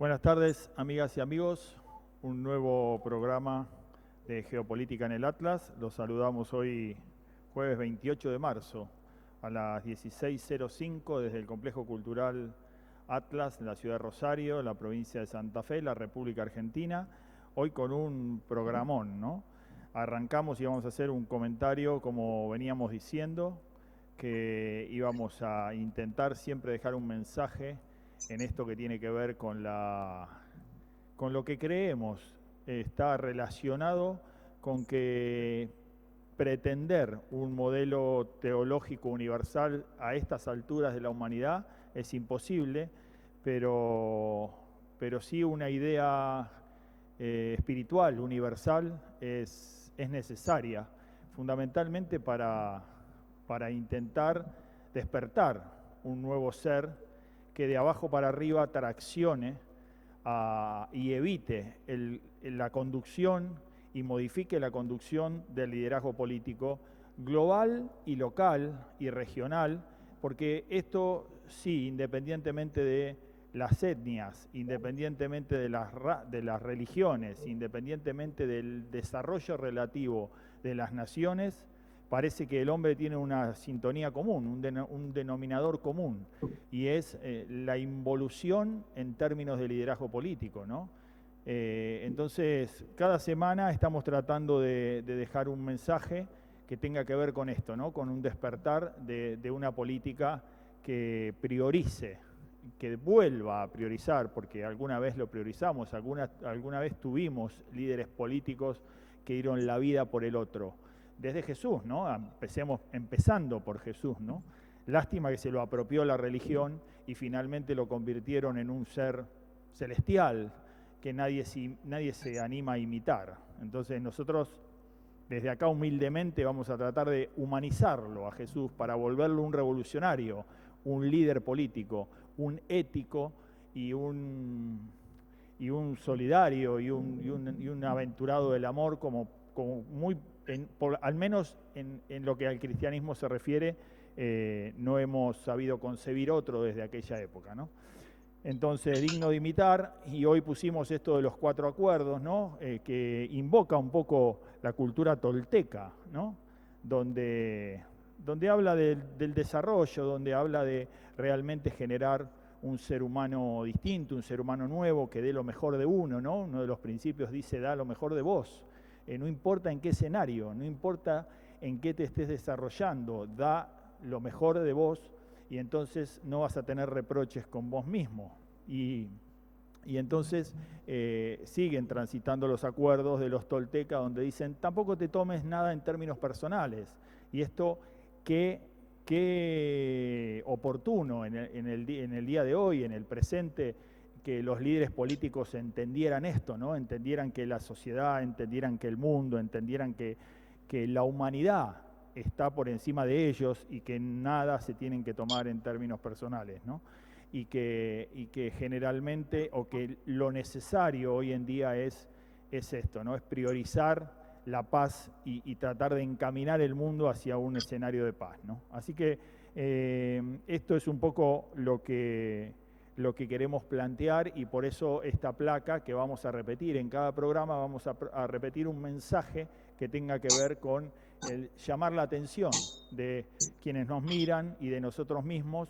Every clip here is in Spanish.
Buenas tardes, amigas y amigos. Un nuevo programa de Geopolítica en el Atlas. Los saludamos hoy, jueves 28 de marzo, a las 16:05 desde el Complejo Cultural Atlas, en la ciudad de Rosario, en la provincia de Santa Fe, la República Argentina. Hoy con un programón, ¿no? Arrancamos y vamos a hacer un comentario, como veníamos diciendo, que íbamos a intentar siempre dejar un mensaje en esto que tiene que ver con lo que creemos. Está relacionado con que pretender un modelo teológico universal a estas alturas de la humanidad es imposible, pero sí una idea espiritual, universal, es necesaria, fundamentalmente para intentar despertar un nuevo ser que de abajo para arriba traccione y evite la conducción y modifique la conducción del liderazgo político global y local y regional, porque esto sí, independientemente de las etnias, independientemente de las religiones, independientemente del desarrollo relativo de las naciones, parece que el hombre tiene una sintonía común, un denominador común, y es la involución en términos de liderazgo político, ¿no? Entonces, cada semana estamos tratando de dejar un mensaje que tenga que ver con esto, ¿no? Con un despertar de una política que priorice, que vuelva a priorizar, porque alguna vez lo priorizamos, alguna vez tuvimos líderes políticos que dieron la vida por el otro. Desde Jesús, ¿no? Empezando por Jesús, ¿no? Lástima que se lo apropió la religión y finalmente lo convirtieron en un ser celestial que nadie se anima a imitar. Entonces nosotros desde acá humildemente vamos a tratar de humanizarlo a Jesús para volverlo un revolucionario, un líder político, un ético y un solidario y un aventurado del amor como muy, al menos en lo que al cristianismo se refiere, no hemos sabido concebir otro desde aquella época, ¿no? Entonces, digno de imitar, y hoy pusimos esto de los 4 acuerdos, ¿no? Que invoca un poco la cultura tolteca, ¿no? Donde habla del desarrollo, donde habla de realmente generar un ser humano distinto, un ser humano nuevo, que dé lo mejor de uno, ¿no? Uno de los principios dice, da lo mejor de vos. No importa en qué escenario, no importa en qué te estés desarrollando, da lo mejor de vos y entonces no vas a tener reproches con vos mismo. Y entonces siguen transitando los acuerdos de los toltecas donde dicen, tampoco te tomes nada en términos personales. Y esto, qué oportuno en el día de hoy, en el presente, que los líderes políticos entendieran esto, ¿no? Entendieran que la sociedad, entendieran que el mundo, entendieran que la humanidad está por encima de ellos y que nada se tienen que tomar en términos personales, ¿no? Y que generalmente, o que lo necesario hoy en día es esto, ¿no? Es priorizar la paz y tratar de encaminar el mundo hacia un escenario de paz, ¿no? Así que esto es un poco lo que queremos plantear, y por eso esta placa que vamos a repetir en cada programa, vamos a repetir un mensaje que tenga que ver con el llamar la atención de quienes nos miran y de nosotros mismos,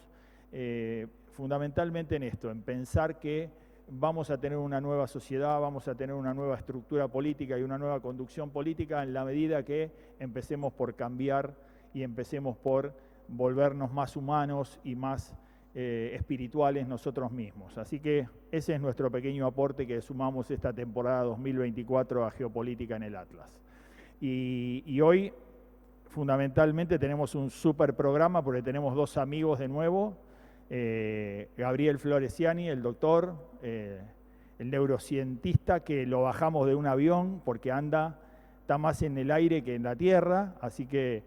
fundamentalmente en esto, en pensar que vamos a tener una nueva sociedad, vamos a tener una nueva estructura política y una nueva conducción política en la medida que empecemos por cambiar y empecemos por volvernos más humanos y más espirituales nosotros mismos. Así que ese es nuestro pequeño aporte que sumamos esta temporada 2024 a Geopolítica en el Atlas. Y hoy fundamentalmente tenemos un súper programa porque tenemos 2 amigos de nuevo, Gabriel Floresiani, el doctor, el neurocientista que lo bajamos de un avión porque está más en el aire que en la tierra, así que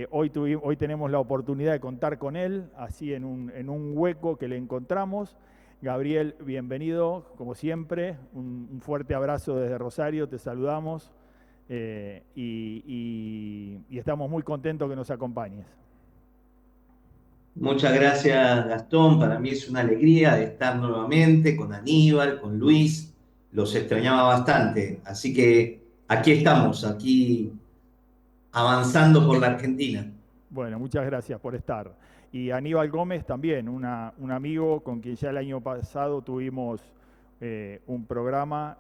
hoy tenemos la oportunidad de contar con él, así en un hueco que le encontramos. Gabriel, bienvenido, como siempre, un fuerte abrazo desde Rosario, te saludamos y estamos muy contentos que nos acompañes. Muchas gracias, Gastón. Para mí es una alegría de estar nuevamente con Aníbal, con Luis. Los extrañaba bastante. Así que aquí estamos, aquí avanzando por la Argentina. Bueno, muchas gracias por estar. Y Aníbal Gómez también, un amigo con quien ya el año pasado tuvimos un programa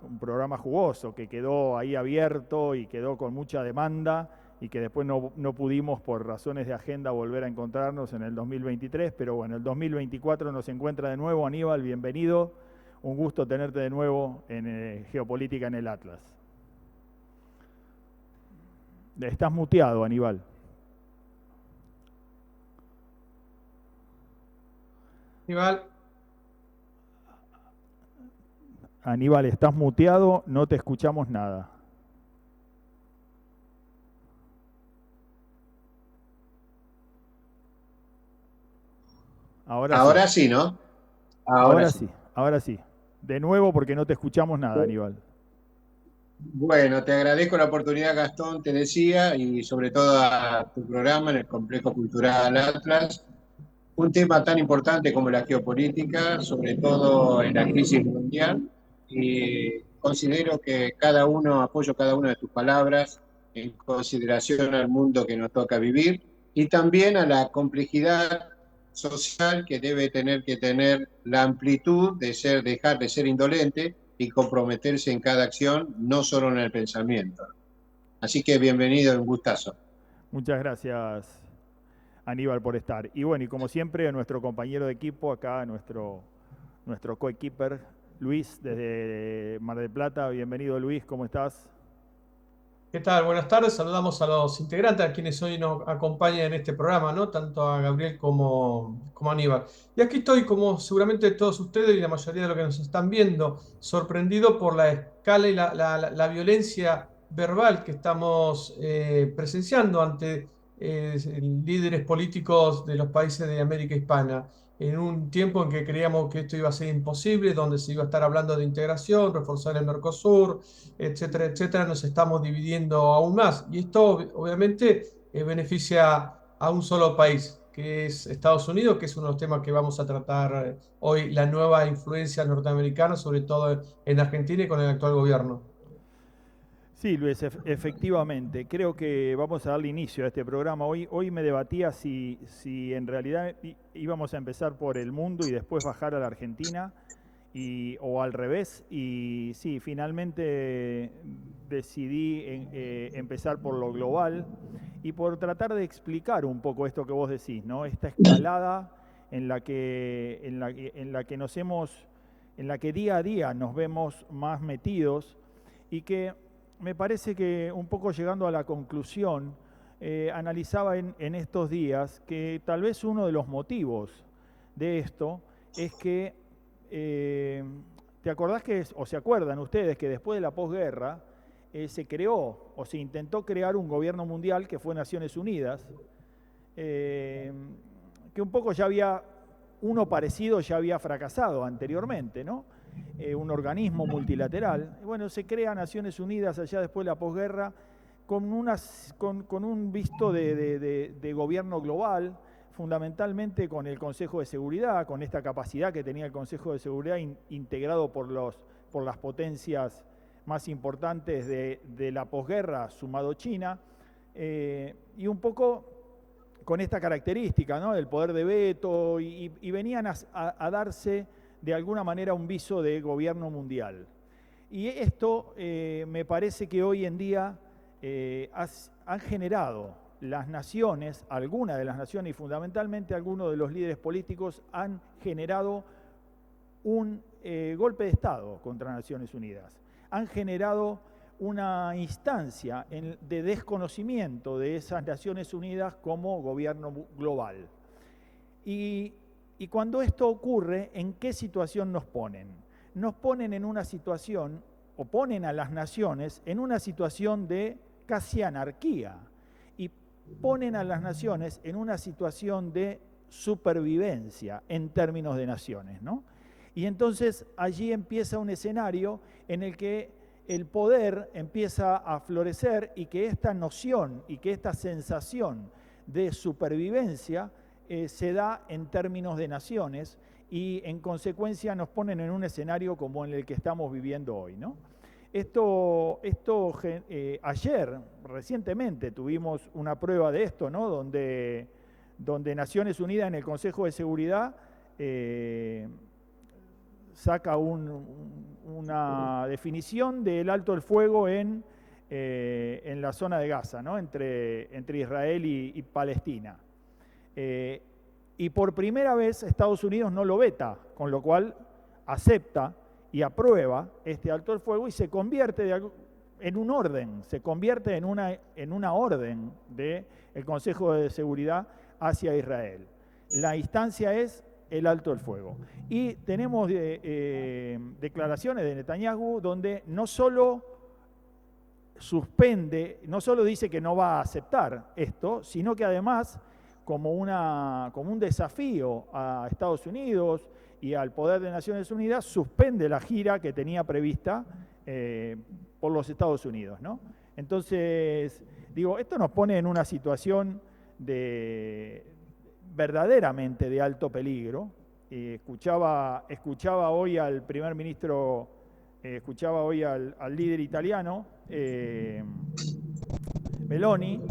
jugoso que quedó ahí abierto y quedó con mucha demanda y que después no pudimos por razones de agenda volver a encontrarnos en el 2023, pero bueno, el 2024 nos encuentra de nuevo. Aníbal, bienvenido. Un gusto tenerte de nuevo en Geopolítica en el Atlas. Estás muteado, Aníbal. Igual, Aníbal, estás muteado, no te escuchamos nada. Ahora sí, ahora sí, ¿no? Ahora ahora sí. sí, ahora sí. De nuevo porque no te escuchamos nada, Aníbal. Bueno, te agradezco la oportunidad, Gastón, te decía, y sobre todo a tu programa en el Complejo Cultural Atlas. Un tema tan importante como la geopolítica, sobre todo en la crisis mundial, y considero que apoyo cada una de tus palabras en consideración al mundo que nos toca vivir y también a la complejidad social que tener la amplitud de dejar de ser indolente y comprometerse en cada acción, no solo en el pensamiento. Así que bienvenido, un gustazo. Muchas gracias, Aníbal, por estar. Y bueno, y como siempre, a nuestro compañero de equipo, acá, nuestro coequiper, Luis, desde Mar del Plata. Bienvenido, Luis, ¿cómo estás? ¿Qué tal? Buenas tardes. Saludamos a los integrantes, a quienes hoy nos acompañan en este programa, ¿no? Tanto a Gabriel como a Aníbal. Y aquí estoy, como seguramente todos ustedes y la mayoría de los que nos están viendo, sorprendido por la escala y la violencia verbal que estamos presenciando ante líderes políticos de los países de América Hispana. En un tiempo en que creíamos que esto iba a ser imposible, donde se iba a estar hablando de integración, reforzar el Mercosur, etcétera, etcétera, nos estamos dividiendo aún más. Y esto obviamente beneficia a un solo país, que es Estados Unidos, que es uno de los temas que vamos a tratar hoy, la nueva influencia norteamericana, sobre todo en Argentina y con el actual gobierno. Sí, Luis, efectivamente. Creo que vamos a darle inicio a este programa. Hoy me debatía si en realidad íbamos a empezar por el mundo y después bajar a la Argentina o al revés. Y sí, finalmente decidí empezar por lo global y por tratar de explicar un poco esto que vos decís, ¿no? Esta escalada en la que día a día nos vemos más metidos y que me parece que un poco llegando a la conclusión, analizaba en estos días que tal vez uno de los motivos de esto es que, eh, ¿te acordás o se acuerdan ustedes que después de la posguerra se creó o se intentó crear un gobierno mundial que fue Naciones Unidas, eh, que un poco ya había, uno parecido ya había fracasado anteriormente, ¿no? Un organismo multilateral. Bueno, se crea Naciones Unidas allá después de la posguerra con un visto de gobierno global, fundamentalmente con el Consejo de Seguridad, con esta capacidad que tenía el Consejo de Seguridad integrado por las potencias más importantes de la posguerra, sumado China, y un poco con esta característica, ¿no? Del poder de veto, y venían a darse de alguna manera un viso de gobierno mundial. Y esto me parece que hoy en día han generado las naciones, algunas de las naciones y fundamentalmente algunos de los líderes políticos han generado un golpe de Estado contra Naciones Unidas. Han generado una instancia de desconocimiento de esas Naciones Unidas como gobierno global. Y cuando esto ocurre, ¿en qué situación nos ponen? Nos ponen en una situación, o ponen a las naciones en una situación de casi anarquía, y ponen a las naciones en una situación de supervivencia en términos de naciones, ¿no? Y entonces allí empieza un escenario en el que el poder empieza a florecer y que esta noción y que esta sensación de supervivencia se da en términos de naciones y en consecuencia nos ponen en un escenario como en el que estamos viviendo hoy, ¿no? Ayer, recientemente, tuvimos una prueba de esto, ¿no? Donde Naciones Unidas en el Consejo de Seguridad saca una definición del alto el fuego en la zona de Gaza, ¿no? entre Israel y Palestina. Y por primera vez Estados Unidos no lo veta, con lo cual acepta y aprueba este alto el fuego y se convierte en un orden, se convierte en una orden del Consejo de Seguridad hacia Israel. La instancia es el alto el fuego. Y tenemos declaraciones de Netanyahu donde no solo suspende, no solo dice que no va a aceptar esto, sino que además, como un desafío a Estados Unidos y al poder de Naciones Unidas, suspende la gira que tenía prevista por los Estados Unidos, ¿no? Entonces, digo, esto nos pone en una situación verdaderamente de alto peligro. Escuchaba hoy al primer ministro, escuchaba hoy al líder italiano, Meloni,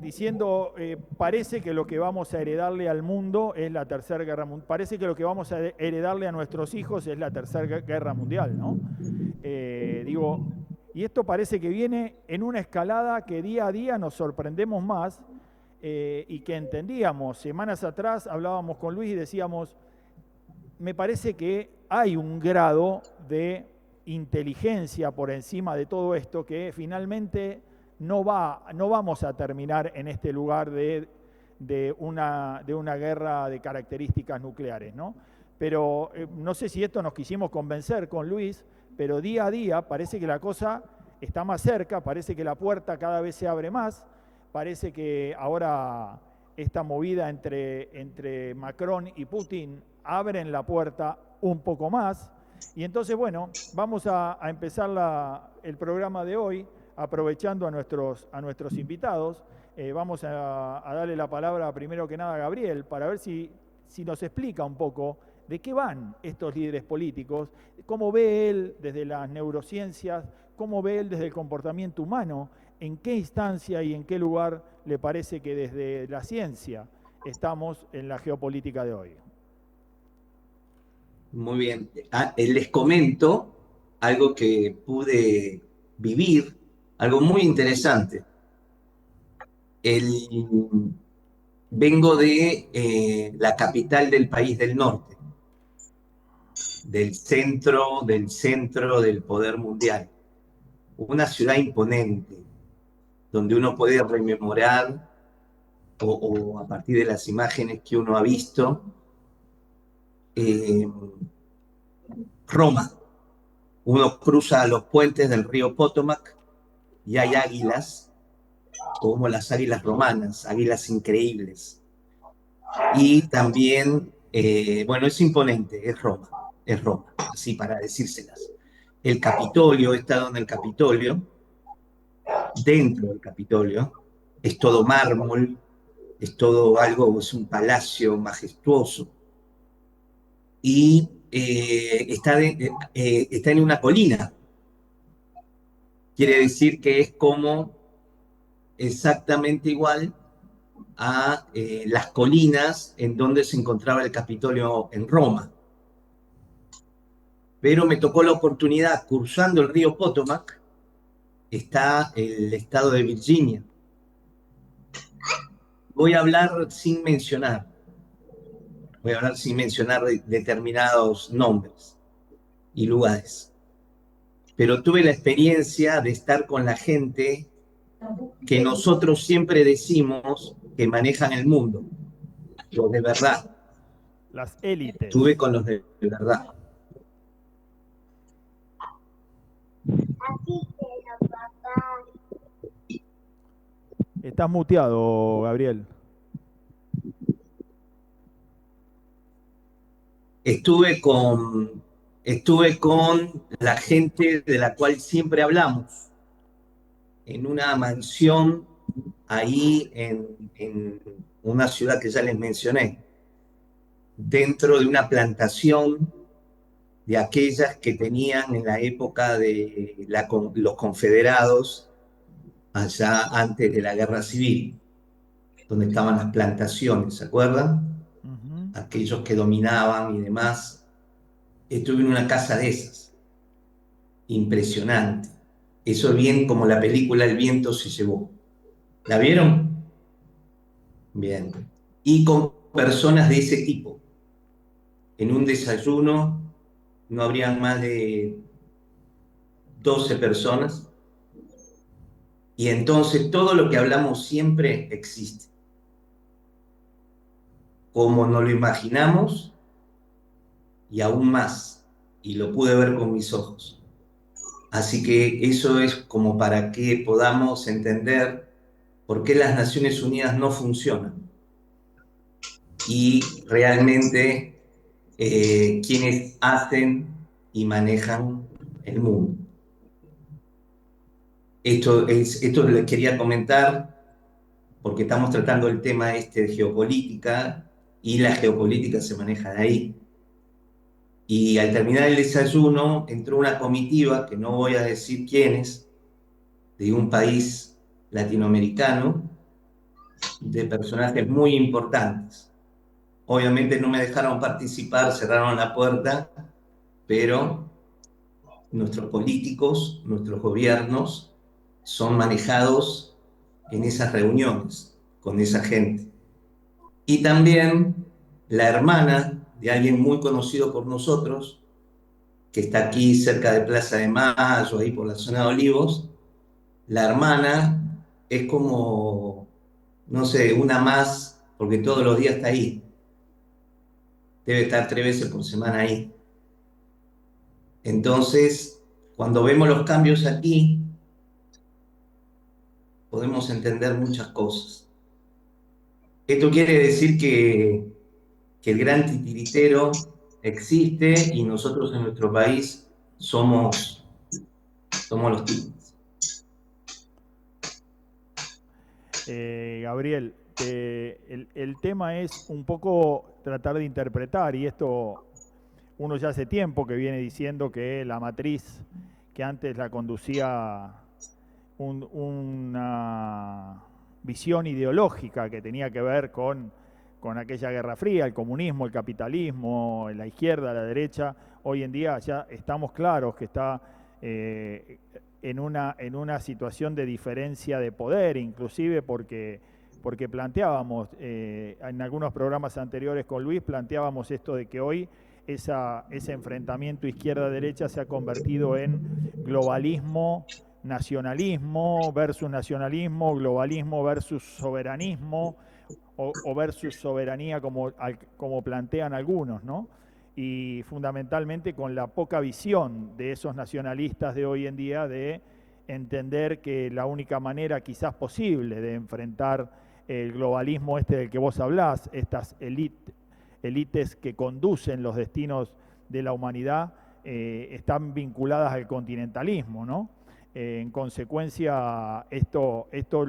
diciendo, parece que lo que vamos a heredarle al mundo es la Tercera Guerra Mundial, parece que lo que vamos a heredarle a nuestros hijos es la Tercera Guerra Mundial, ¿no? Digo, y esto parece que viene en una escalada que día a día nos sorprendemos más, y que entendíamos. Semanas atrás hablábamos con Luis y decíamos, me parece que hay un grado de inteligencia por encima de todo esto que finalmente no vamos a terminar en este lugar de una guerra de características nucleares, ¿no? Pero no sé si esto nos quisimos convencer con Luis, pero día a día parece que la cosa está más cerca, parece que la puerta cada vez se abre más, parece que ahora esta movida entre Macron y Putin abren la puerta un poco más. Y entonces, bueno, vamos a empezar el programa de hoy aprovechando a nuestros invitados. Vamos a darle la palabra primero que nada a Gabriel para ver si nos explica un poco de qué van estos líderes políticos, cómo ve él desde las neurociencias, cómo ve él desde el comportamiento humano, en qué instancia y en qué lugar le parece que desde la ciencia estamos en la geopolítica de hoy. Muy bien. Les comento algo que pude vivir, algo muy interesante. Vengo de la capital del país del norte, del centro del poder mundial. Una ciudad imponente, donde uno puede rememorar o a partir de las imágenes que uno ha visto, Roma. Uno cruza los puentes del río Potomac y hay águilas, como las águilas romanas, águilas increíbles. Y también, bueno, es imponente, es Roma, así para decírselas. El Capitolio, he estado en el Capitolio, dentro del Capitolio, es todo mármol, es un palacio majestuoso. Y está en una colina. Quiere decir que es como exactamente igual a las colinas en donde se encontraba el Capitolio en Roma. Pero me tocó la oportunidad, cruzando el río Potomac, está el estado de Virginia. Voy a hablar sin mencionar determinados nombres y lugares. Pero tuve la experiencia de estar con la gente que nosotros siempre decimos que manejan el mundo, los de verdad. Las élites. Estuve con los de verdad. Estás muteado, Gabriel. Estuve con la gente de la cual siempre hablamos, en una mansión ahí en una ciudad que ya les mencioné, dentro de una plantación de aquellas que tenían en la época de los confederados, allá antes de la guerra civil, donde estaban las plantaciones, ¿se acuerdan? Ujú. Aquellos que dominaban y demás. Estuve en una casa de esas, impresionante. Eso es bien como la película El viento se llevó. ¿La vieron? Bien. Y con personas de ese tipo. En un desayuno no habrían más de 12 personas. Y entonces todo lo que hablamos siempre existe. Como nos lo imaginamos y aún más. Y lo pude ver con mis ojos. Así que eso es como para que podamos entender por qué las Naciones Unidas no funcionan y realmente quienes hacen y manejan el mundo. Esto les quería comentar porque estamos tratando el tema este de geopolítica y la geopolítica se maneja de ahí. Y al terminar el desayuno entró una comitiva, que no voy a decir quiénes, de un país latinoamericano, de personajes muy importantes. Obviamente no me dejaron participar, cerraron la puerta, pero nuestros políticos, nuestros gobiernos son manejados en esas reuniones con esa gente. Y también la hermana de alguien muy conocido por nosotros, que está aquí cerca de Plaza de Mayo, ahí por la zona de Olivos, la hermana es como, no sé, una más, porque todos los días está ahí. Debe estar 3 veces por semana ahí. Entonces, cuando vemos los cambios aquí, podemos entender muchas cosas. Esto quiere decir que el gran titiritero existe y nosotros en nuestro país somos los títeres. Gabriel, el tema es un poco tratar de interpretar, y esto uno ya hace tiempo que viene diciendo que la matriz que antes la conducía una visión ideológica que tenía que ver con aquella Guerra Fría, el comunismo, el capitalismo, la izquierda, la derecha, hoy en día ya estamos claros que está en una situación de diferencia de poder, inclusive porque planteábamos, en algunos programas anteriores con Luis, planteábamos esto de que hoy ese enfrentamiento izquierda-derecha se ha convertido en globalismo, nacionalismo, globalismo versus soberanismo o versus soberanía como plantean algunos, ¿no? Y fundamentalmente con la poca visión de esos nacionalistas de hoy en día de entender que la única manera quizás posible de enfrentar el globalismo este del que vos hablás, estas élites que conducen los destinos de la humanidad, están vinculadas al continentalismo, ¿no? En consecuencia, esto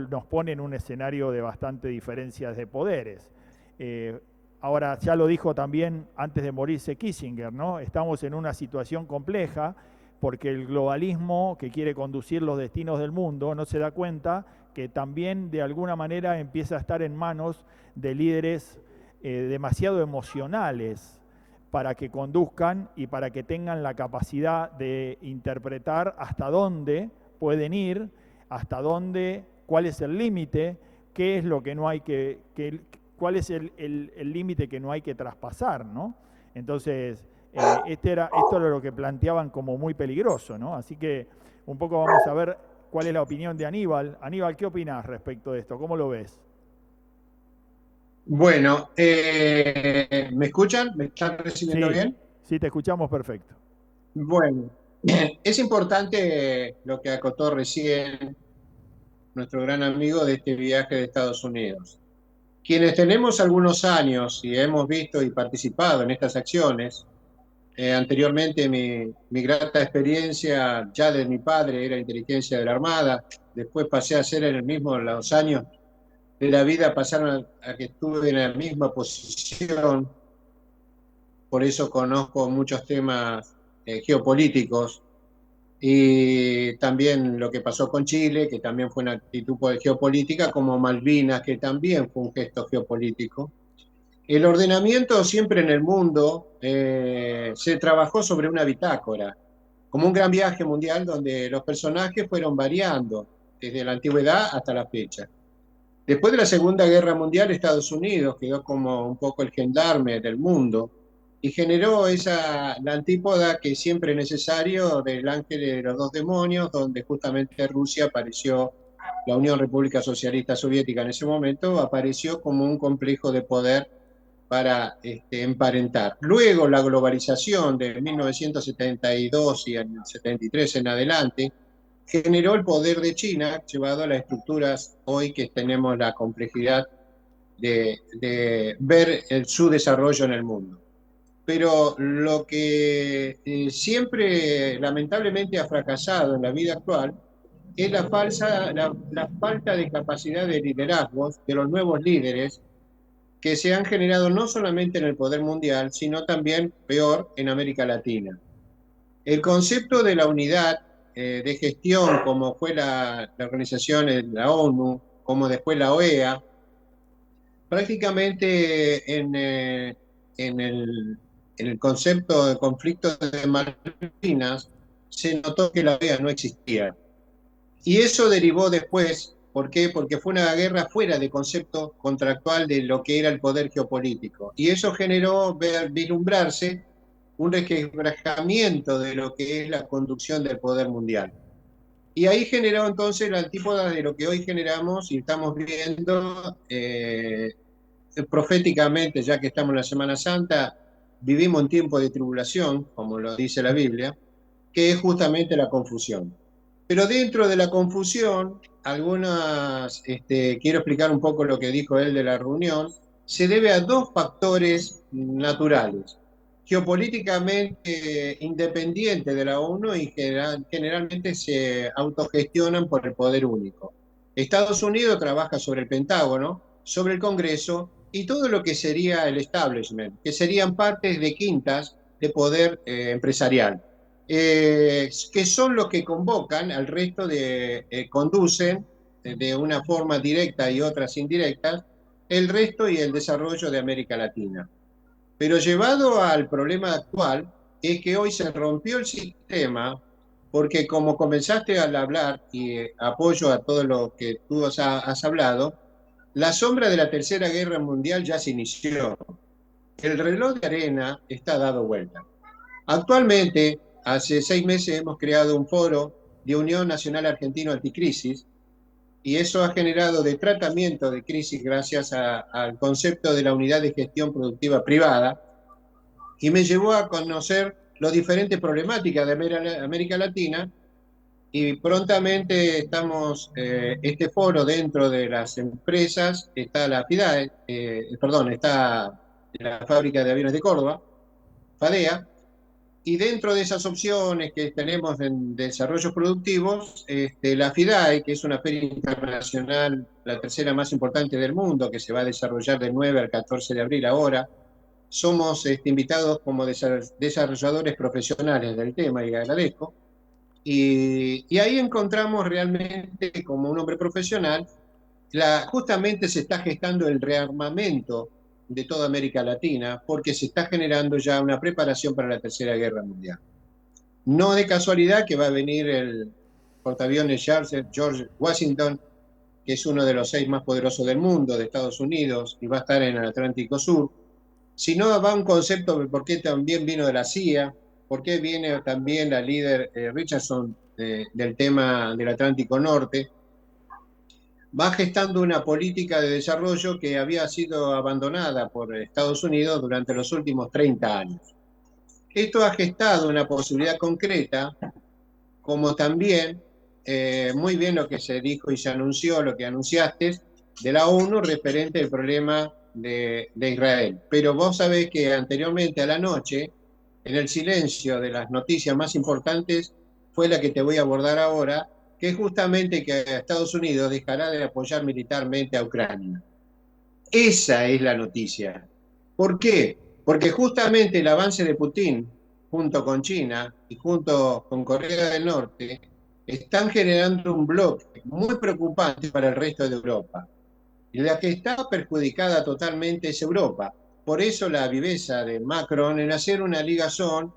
nos pone en un escenario de bastante diferencias de poderes. Ahora, ya lo dijo también antes de morirse Kissinger, ¿no? Estamos en una situación compleja porque el globalismo que quiere conducir los destinos del mundo no se da cuenta que también de alguna manera empieza a estar en manos de líderes demasiado emocionales para que conduzcan y para que tengan la capacidad de interpretar hasta dónde pueden ir, hasta dónde, cuál es el límite, qué es lo que no hay cuál es el límite que no hay que traspasar, ¿no? Entonces, esto era lo que planteaban como muy peligroso, ¿no? Así que un poco vamos a ver cuál es la opinión de Aníbal. Aníbal, ¿qué opinás respecto de esto? ¿Cómo lo ves? Bueno, ¿me escuchan? ¿Me están recibiendo Sí, bien? sí, te escuchamos perfecto. Bueno, es importante lo que acotó recién nuestro gran amigo de este viaje de Estados Unidos. Quienes tenemos algunos años y hemos visto y participado en estas acciones, anteriormente mi grata experiencia ya de mi padre era inteligencia de la Armada, después pasé a ser en el mismo los años de la vida pasaron a que estuve en la misma posición, por eso conozco muchos temas geopolíticos, y también lo que pasó con Chile, que también fue una actitud geopolítica, como Malvinas, que también fue un gesto geopolítico. El ordenamiento siempre en el mundo se trabajó sobre una bitácora, como un gran viaje mundial donde los personajes fueron variando desde la antigüedad hasta la fecha. Después de la Segunda Guerra Mundial, Estados Unidos quedó como un poco el gendarme del mundo y generó la antípoda que siempre es necesario del ángel de los dos demonios, donde justamente Rusia apareció, la Unión República Socialista Soviética en ese momento, apareció como un complejo de poder para emparentar. Luego la globalización de 1972 y el 73 en adelante generó el poder de China, llevado a las estructuras hoy que tenemos la complejidad de ver su desarrollo en el mundo. Pero lo que siempre lamentablemente ha fracasado en la vida actual es la falta de capacidad de liderazgo de los nuevos líderes que se han generado no solamente en el poder mundial, sino también, peor, en América Latina. El concepto de la unidad de gestión, como fue la organización, la ONU, como después la OEA, prácticamente en el concepto de conflicto de Malvinas se notó que la OEA no existía. Y eso derivó después, ¿por qué? Porque fue una guerra fuera de concepto contractual de lo que era el poder geopolítico. Y eso generó vislumbrarse un resquebrajamiento de lo que es la conducción del poder mundial. Y ahí generó entonces la antípoda de lo que hoy generamos y estamos viendo proféticamente, ya que estamos en la Semana Santa, vivimos un tiempo de tribulación, como lo dice la Biblia, que es justamente la confusión. Pero dentro de la confusión, quiero explicar un poco lo que dijo él de la reunión, se debe a dos factores naturales, geopolíticamente independientes de la ONU y generalmente se autogestionan por el poder único. Estados Unidos trabaja sobre el Pentágono, sobre el Congreso y todo lo que sería el establishment, que serían partes de quintas de poder empresarial. Que son los que convocan al resto conducen de una forma directa y otras indirectas el resto y el desarrollo de América Latina. Pero llevado al problema actual, es que hoy se rompió el sistema, porque como comenzaste al hablar, y apoyo a todo lo que tú has hablado, la sombra de la Tercera Guerra Mundial ya se inició. El reloj de arena está dado vuelta. Actualmente, hace 6 meses hemos creado un foro de Unión Nacional Argentino Anticrisis y eso ha generado de tratamiento de crisis gracias al concepto de la unidad de gestión productiva privada y me llevó a conocer las diferentes problemáticas de América Latina y prontamente estamos, este foro dentro de las empresas, está la FIDAE, está la Fábrica de Aviones de Córdoba, FADEA, y dentro de esas opciones que tenemos en desarrollos productivos, la FIDAE, que es una feria internacional, la tercera más importante del mundo, que se va a desarrollar del 9 al 14 de abril ahora, somos invitados como desarrolladores profesionales del tema y agradezco. Y ahí encontramos realmente como un hombre profesional, justamente se está gestando el rearmamento de toda América Latina porque se está generando ya una preparación para la Tercera Guerra Mundial. No de casualidad que va a venir el portaaviones George Washington, que es uno de los 6 más poderosos del mundo, de Estados Unidos, y va a estar en el Atlántico Sur, sino va un concepto de por qué también vino de la CIA, por qué viene también la líder Richardson del tema del Atlántico Norte, va gestando una política de desarrollo que había sido abandonada por Estados Unidos durante los últimos 30 años. Esto ha gestado una posibilidad concreta, como también muy bien lo que se dijo y se anunció, lo que anunciaste, de la ONU referente al problema de Israel. Pero vos sabés que anteriormente a la noche, en el silencio de las noticias más importantes, fue la que te voy a abordar ahora, que es justamente que Estados Unidos dejará de apoyar militarmente a Ucrania. Esa es la noticia. ¿Por qué? Porque justamente el avance de Putin, junto con China y junto con Corea del Norte, están generando un bloque muy preocupante para el resto de Europa. Y la que está perjudicada totalmente es Europa. Por eso la viveza de Macron en hacer una ligazón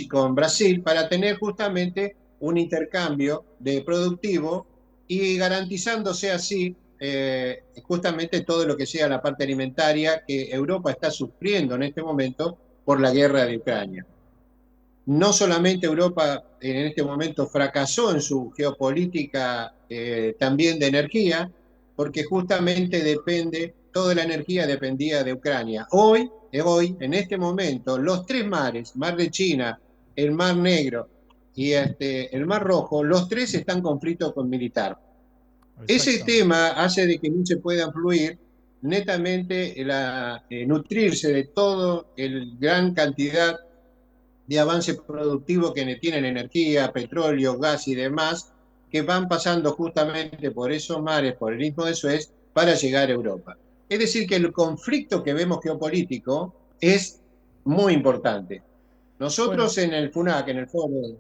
con Brasil para tener justamente un intercambio de productivo y garantizándose así justamente todo lo que sea la parte alimentaria que Europa está sufriendo en este momento por la guerra de Ucrania. No solamente Europa en este momento fracasó en su geopolítica también de energía, porque justamente toda la energía dependía de Ucrania. Hoy, en este momento, los tres mares, Mar de China, el Mar Negro y el Mar Rojo, los tres están en conflicto con militar. Ese tema hace de que no se pueda fluir netamente nutrirse de toda la gran cantidad de avance productivo que tienen energía, petróleo, gas y demás, que van pasando justamente por esos mares, por el Istmo de Suez, para llegar a Europa. Es decir, que el conflicto que vemos geopolítico es muy importante. Nosotros en el FUNAC, en el foro,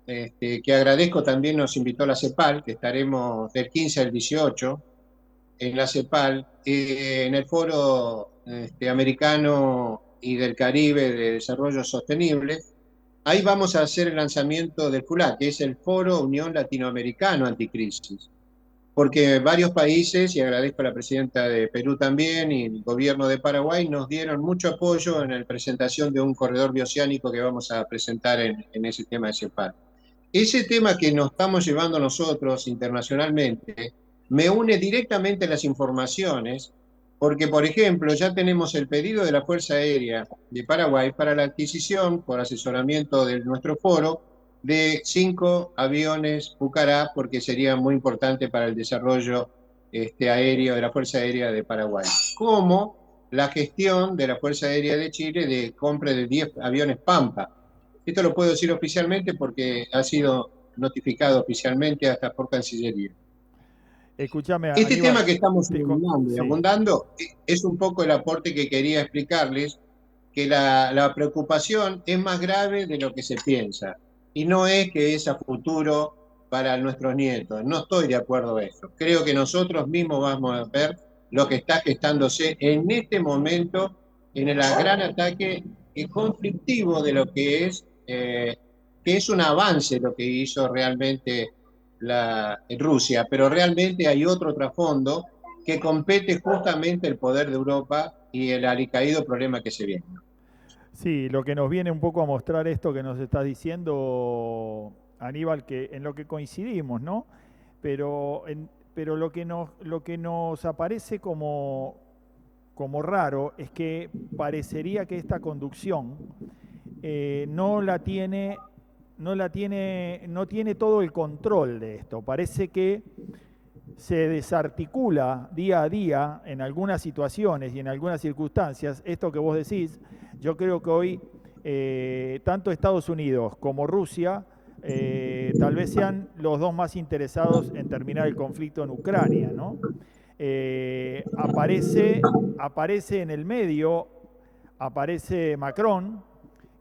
que agradezco también nos invitó la CEPAL, que estaremos del 15 al 18 en la CEPAL, en el foro americano y del Caribe de Desarrollo Sostenible. Ahí vamos a hacer el lanzamiento del FULAC, que es el Foro Unión Latinoamericano Anticrisis, porque varios países, y agradezco a la presidenta de Perú también, y el gobierno de Paraguay, nos dieron mucho apoyo en la presentación de un corredor bioceánico que vamos a presentar en ese tema de CEPAL. Ese tema que nos estamos llevando nosotros internacionalmente me une directamente a las informaciones, porque, por ejemplo, ya tenemos el pedido de la Fuerza Aérea de Paraguay para la adquisición, por asesoramiento de nuestro foro, de 5 aviones Pucará, porque sería muy importante para el desarrollo aéreo de la Fuerza Aérea de Paraguay. Como la gestión de la Fuerza Aérea de Chile de compra de 10 aviones Pampa. Esto lo puedo decir oficialmente porque ha sido notificado oficialmente hasta por Cancillería. Escúchame, Este Aníbal, tema que estamos abundando y sí. abundando es un poco el aporte que quería explicarles, que la preocupación es más grave de lo que se piensa y no es que es a futuro para nuestros nietos. No estoy de acuerdo en eso. Creo que nosotros mismos vamos a ver lo que está gestándose en este momento en el gran ataque conflictivo de lo que es un avance lo que hizo realmente Rusia, pero realmente hay otro trasfondo que compete justamente el poder de Europa y el alicaído problema que se viene. Sí, lo que nos viene un poco a mostrar esto que nos estás diciendo, Aníbal, que en lo que coincidimos, ¿no? Pero lo que nos aparece como raro es que parecería que esta conducción no tiene todo el control de esto. Parece que se desarticula día a día en algunas situaciones y en algunas circunstancias. Esto que vos decís, yo creo que hoy tanto Estados Unidos como Rusia tal vez sean los dos más interesados en terminar el conflicto en Ucrania, ¿no? Aparece en el medio, aparece Macron,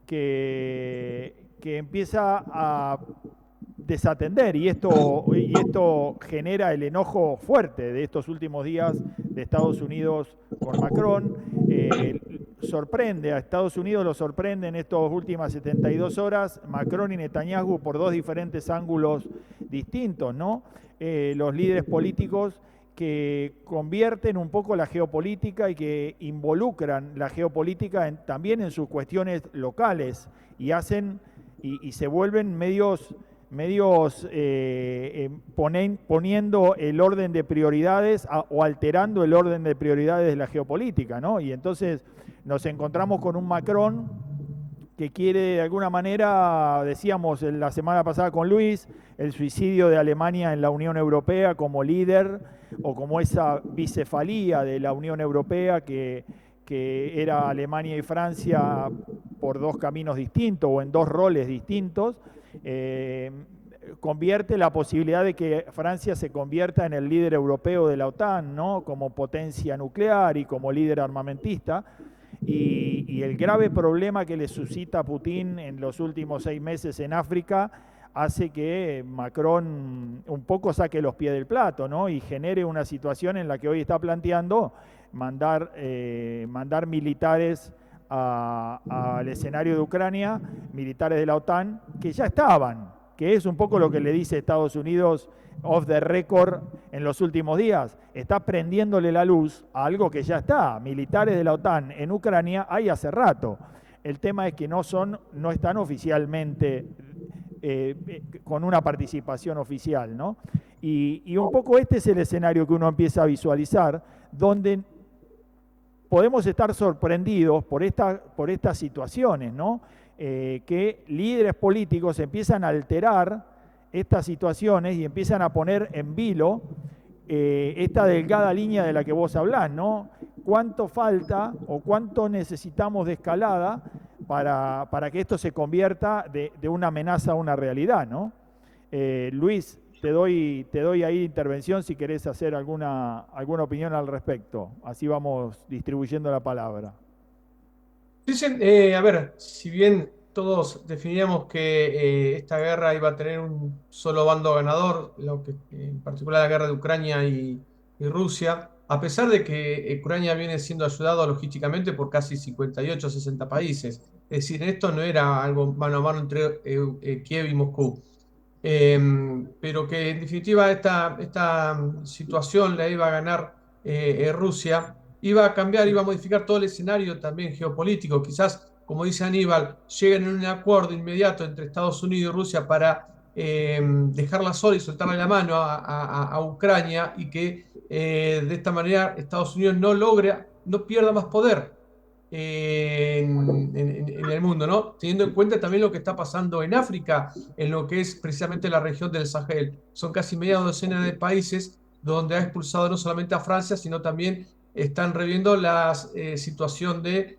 que empieza a desatender y esto genera el enojo fuerte de estos últimos días de Estados Unidos con Macron. A Estados Unidos lo sorprende en estas últimas 72 horas Macron y Netanyahu por dos diferentes ángulos distintos, ¿no? Los líderes políticos que convierten un poco la geopolítica y que involucran la geopolítica también en sus cuestiones locales y se vuelven medios poniendo el orden de prioridades o alterando el orden de prioridades de la geopolítica, ¿no? Y entonces nos encontramos con un Macron que quiere de alguna manera, decíamos la semana pasada con Luis, el suicidio de Alemania en la Unión Europea como líder o como esa bicefalía de la Unión Europea que era Alemania y Francia por dos caminos distintos o en dos roles distintos, convierte la posibilidad de que Francia se convierta en el líder europeo de la OTAN, ¿no? Como potencia nuclear y como líder armamentista. Y el grave problema que le suscita a Putin en los últimos 6 meses en África hace que Macron un poco saque los pies del plato, ¿no? Y genere una situación en la que hoy está planteando mandar militares al escenario de Ucrania, militares de la OTAN, que ya estaban, que es un poco lo que le dice Estados Unidos off the record en los últimos días. Está prendiéndole la luz a algo que ya está. Militares de la OTAN en Ucrania hay hace rato. El tema es que no están oficialmente con una participación oficial, ¿no? Y un poco este es el escenario que uno empieza a visualizar, donde podemos estar sorprendidos por estas situaciones, ¿no? Que líderes políticos empiezan a alterar estas situaciones y empiezan a poner en vilo esta delgada línea de la que vos hablás, ¿no? ¿Cuánto falta o cuánto necesitamos de escalada para que esto se convierta de una amenaza a una realidad, ¿no? Luis, te doy ahí intervención si querés hacer alguna opinión al respecto. Así vamos distribuyendo la palabra. Dicen, a ver, si bien todos definíamos que esta guerra iba a tener un solo bando ganador, en particular la guerra de Ucrania y Rusia, a pesar de que Ucrania viene siendo ayudado logísticamente por casi 58 o 60 países. Es decir, esto no era algo mano a mano entre Kiev y Moscú. Pero que en definitiva esta situación la iba a ganar Rusia, iba a cambiar, iba a modificar todo el escenario también geopolítico. Quizás, como dice Aníbal, lleguen en un acuerdo inmediato entre Estados Unidos y Rusia para dejarla sola y soltarle la mano a Ucrania, y que de esta manera Estados Unidos no pierda más poder en el mundo, ¿no? Teniendo en cuenta también lo que está pasando en África, en lo que es precisamente la región del Sahel. Son casi media docena de países donde ha expulsado no solamente a Francia, sino también están reviendo la situación de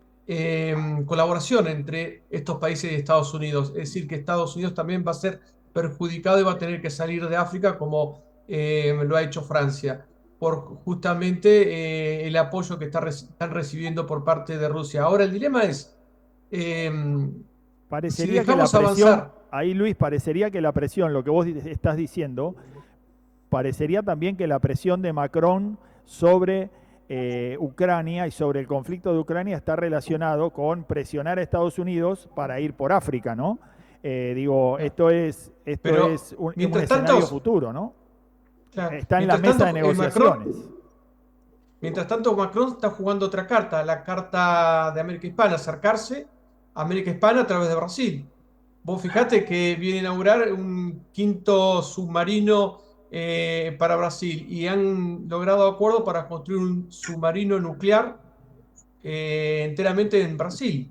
colaboración entre estos países y Estados Unidos. Es decir, que Estados Unidos también va a ser perjudicado y va a tener que salir de África como lo ha hecho Francia, por justamente el apoyo que están recibiendo por parte de Rusia. Ahora el dilema es, si Parecería que la dejamos presión, avanzar, ahí Luis, parecería que la presión, lo que vos estás diciendo, parecería también que la presión de Macron sobre Ucrania y sobre el conflicto de Ucrania está relacionado con presionar a Estados Unidos para ir por África, ¿no? Esto es un escenario futuro, ¿no? claro, Está en la mesa de negociaciones. Mientras tanto, Macron está jugando otra carta, la carta de América Hispana, acercarse a América Hispana a través de Brasil. Vos fijate que viene a inaugurar un 5º submarino para Brasil, y han logrado acuerdo para construir un submarino nuclear enteramente en Brasil.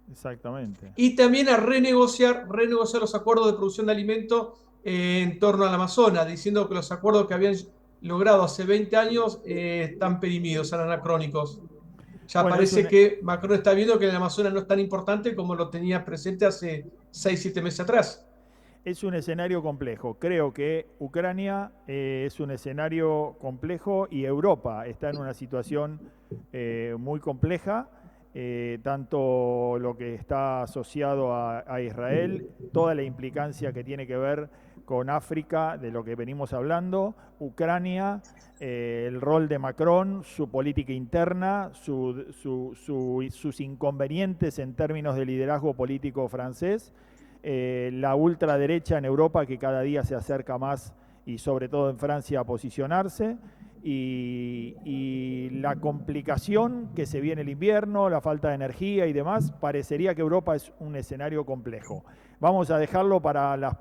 Exactamente. Y también a renegociar los acuerdos de producción de alimentos en torno al Amazonas, diciendo que los acuerdos que habían logrado hace 20 años están perimidos, son anacrónicos. Ya Bueno, parece que Macron está viendo que el Amazonas no es tan importante como lo tenía presente hace 6-7 meses atrás. Es un escenario complejo. Creo que Ucrania es un escenario complejo y Europa está en una situación muy compleja. Tanto lo que está asociado a Israel, toda la implicancia que tiene que ver con África, de lo que venimos hablando, Ucrania, el rol de Macron, su política interna, sus inconvenientes en términos de liderazgo político francés, la ultraderecha en Europa que cada día se acerca más y sobre todo en Francia a posicionarse, y la complicación que se viene el invierno, la falta de energía y demás. Parecería que Europa es un escenario complejo. Vamos a dejarlo para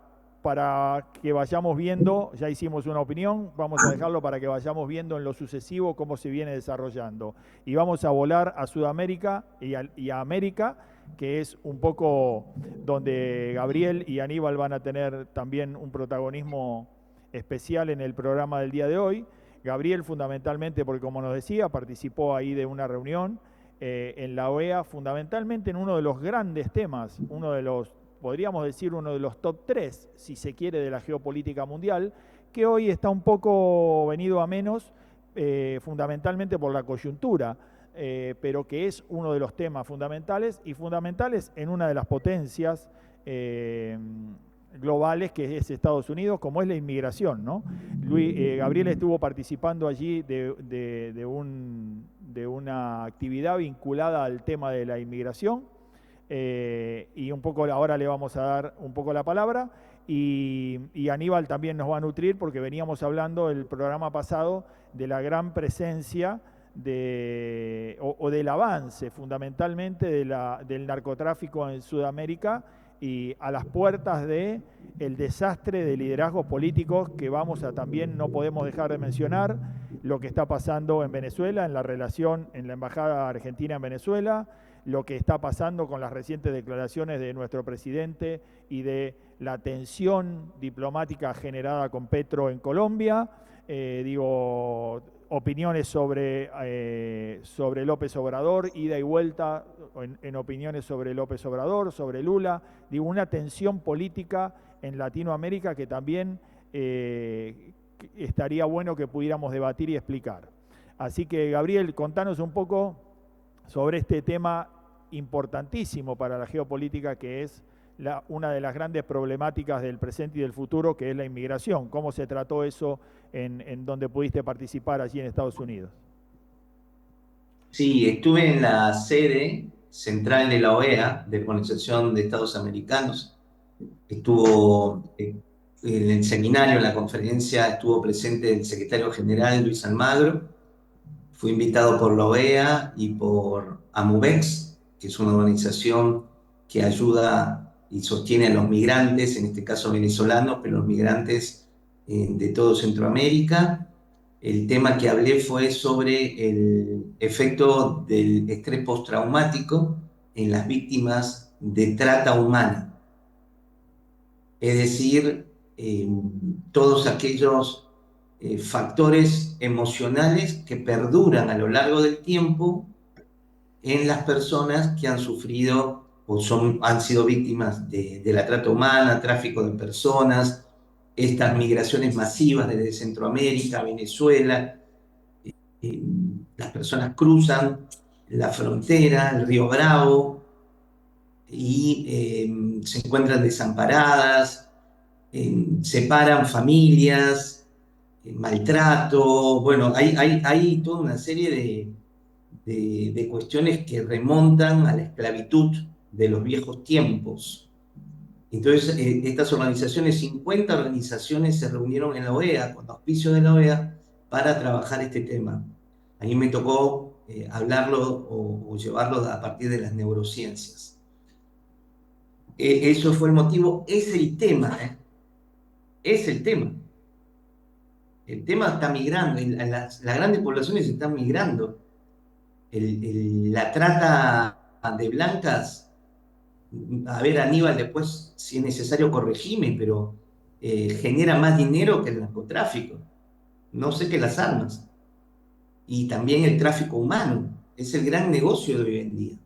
que vayamos viendo, ya hicimos una opinión, vamos a dejarlo para que vayamos viendo en lo sucesivo cómo se viene desarrollando. Y vamos a volar a Sudamérica y a América, que es un poco donde Gabriel y Aníbal van a tener también un protagonismo especial en el programa del día de hoy. Gabriel fundamentalmente porque, como nos decía, participó ahí de una reunión en la OEA, fundamentalmente en uno de los grandes temas, uno de los podríamos decir uno de los top 3, si se quiere, de la geopolítica mundial, que hoy está un poco venido a menos, fundamentalmente por la coyuntura, pero que es uno de los temas fundamentales en una de las potencias globales, que es Estados Unidos, como es la inmigración, ¿no? Gabriel estuvo participando allí de una actividad vinculada al tema de la inmigración, y un poco ahora le vamos a dar un poco la palabra, y Aníbal también nos va a nutrir, porque veníamos hablando el programa pasado de la gran presencia o del avance fundamentalmente del narcotráfico en Sudamérica, y a las puertas de el desastre de liderazgos políticos que también no podemos dejar de mencionar, lo que está pasando en Venezuela, en la relación en la Embajada Argentina en Venezuela, lo que está pasando con las recientes declaraciones de nuestro presidente y de la tensión diplomática generada con Petro en Colombia, opiniones sobre López Obrador, ida y vuelta en opiniones sobre López Obrador, sobre Lula, una tensión política en Latinoamérica que también estaría bueno que pudiéramos debatir y explicar. Así que, Gabriel, contanos un poco sobre este tema importantísimo para la geopolítica, que es una de las grandes problemáticas del presente y del futuro, que es la inmigración. ¿Cómo se trató eso en donde pudiste participar allí en Estados Unidos? Sí, estuve en la sede central de la OEA, de la Organización de Estados Americanos. Estuvo en el seminario, en la conferencia, estuvo presente el secretario general Luis Almagro. Fui invitado por la OEA y por AMUVEX, que es una organización que ayuda y sostiene a los migrantes, en este caso venezolanos, pero los migrantes de todo Centroamérica. El tema que hablé fue sobre el efecto del estrés postraumático en las víctimas de trata humana. Es decir, todos aquellos factores emocionales que perduran a lo largo del tiempo en las personas que han sufrido o han sido víctimas de la trata humana, tráfico de personas, estas migraciones masivas desde Centroamérica, Venezuela. Las personas cruzan la frontera, el Río Bravo, y se encuentran desamparadas, separan familias, maltrato. Bueno, hay toda una serie de cuestiones que remontan a la esclavitud de los viejos tiempos. Entonces, estas organizaciones, 50 organizaciones, se reunieron en la OEA, con auspicio de la OEA, para trabajar este tema. A mí me tocó hablarlo o llevarlo a partir de las neurociencias. Eso fue el motivo, es el tema, es el tema. El tema está migrando, las grandes poblaciones están migrando. La trata de blancas, a ver, Aníbal, después, si es necesario, corregime, pero genera más dinero que el narcotráfico, no sé, que las armas. Y también el tráfico humano, es el gran negocio de hoy en día.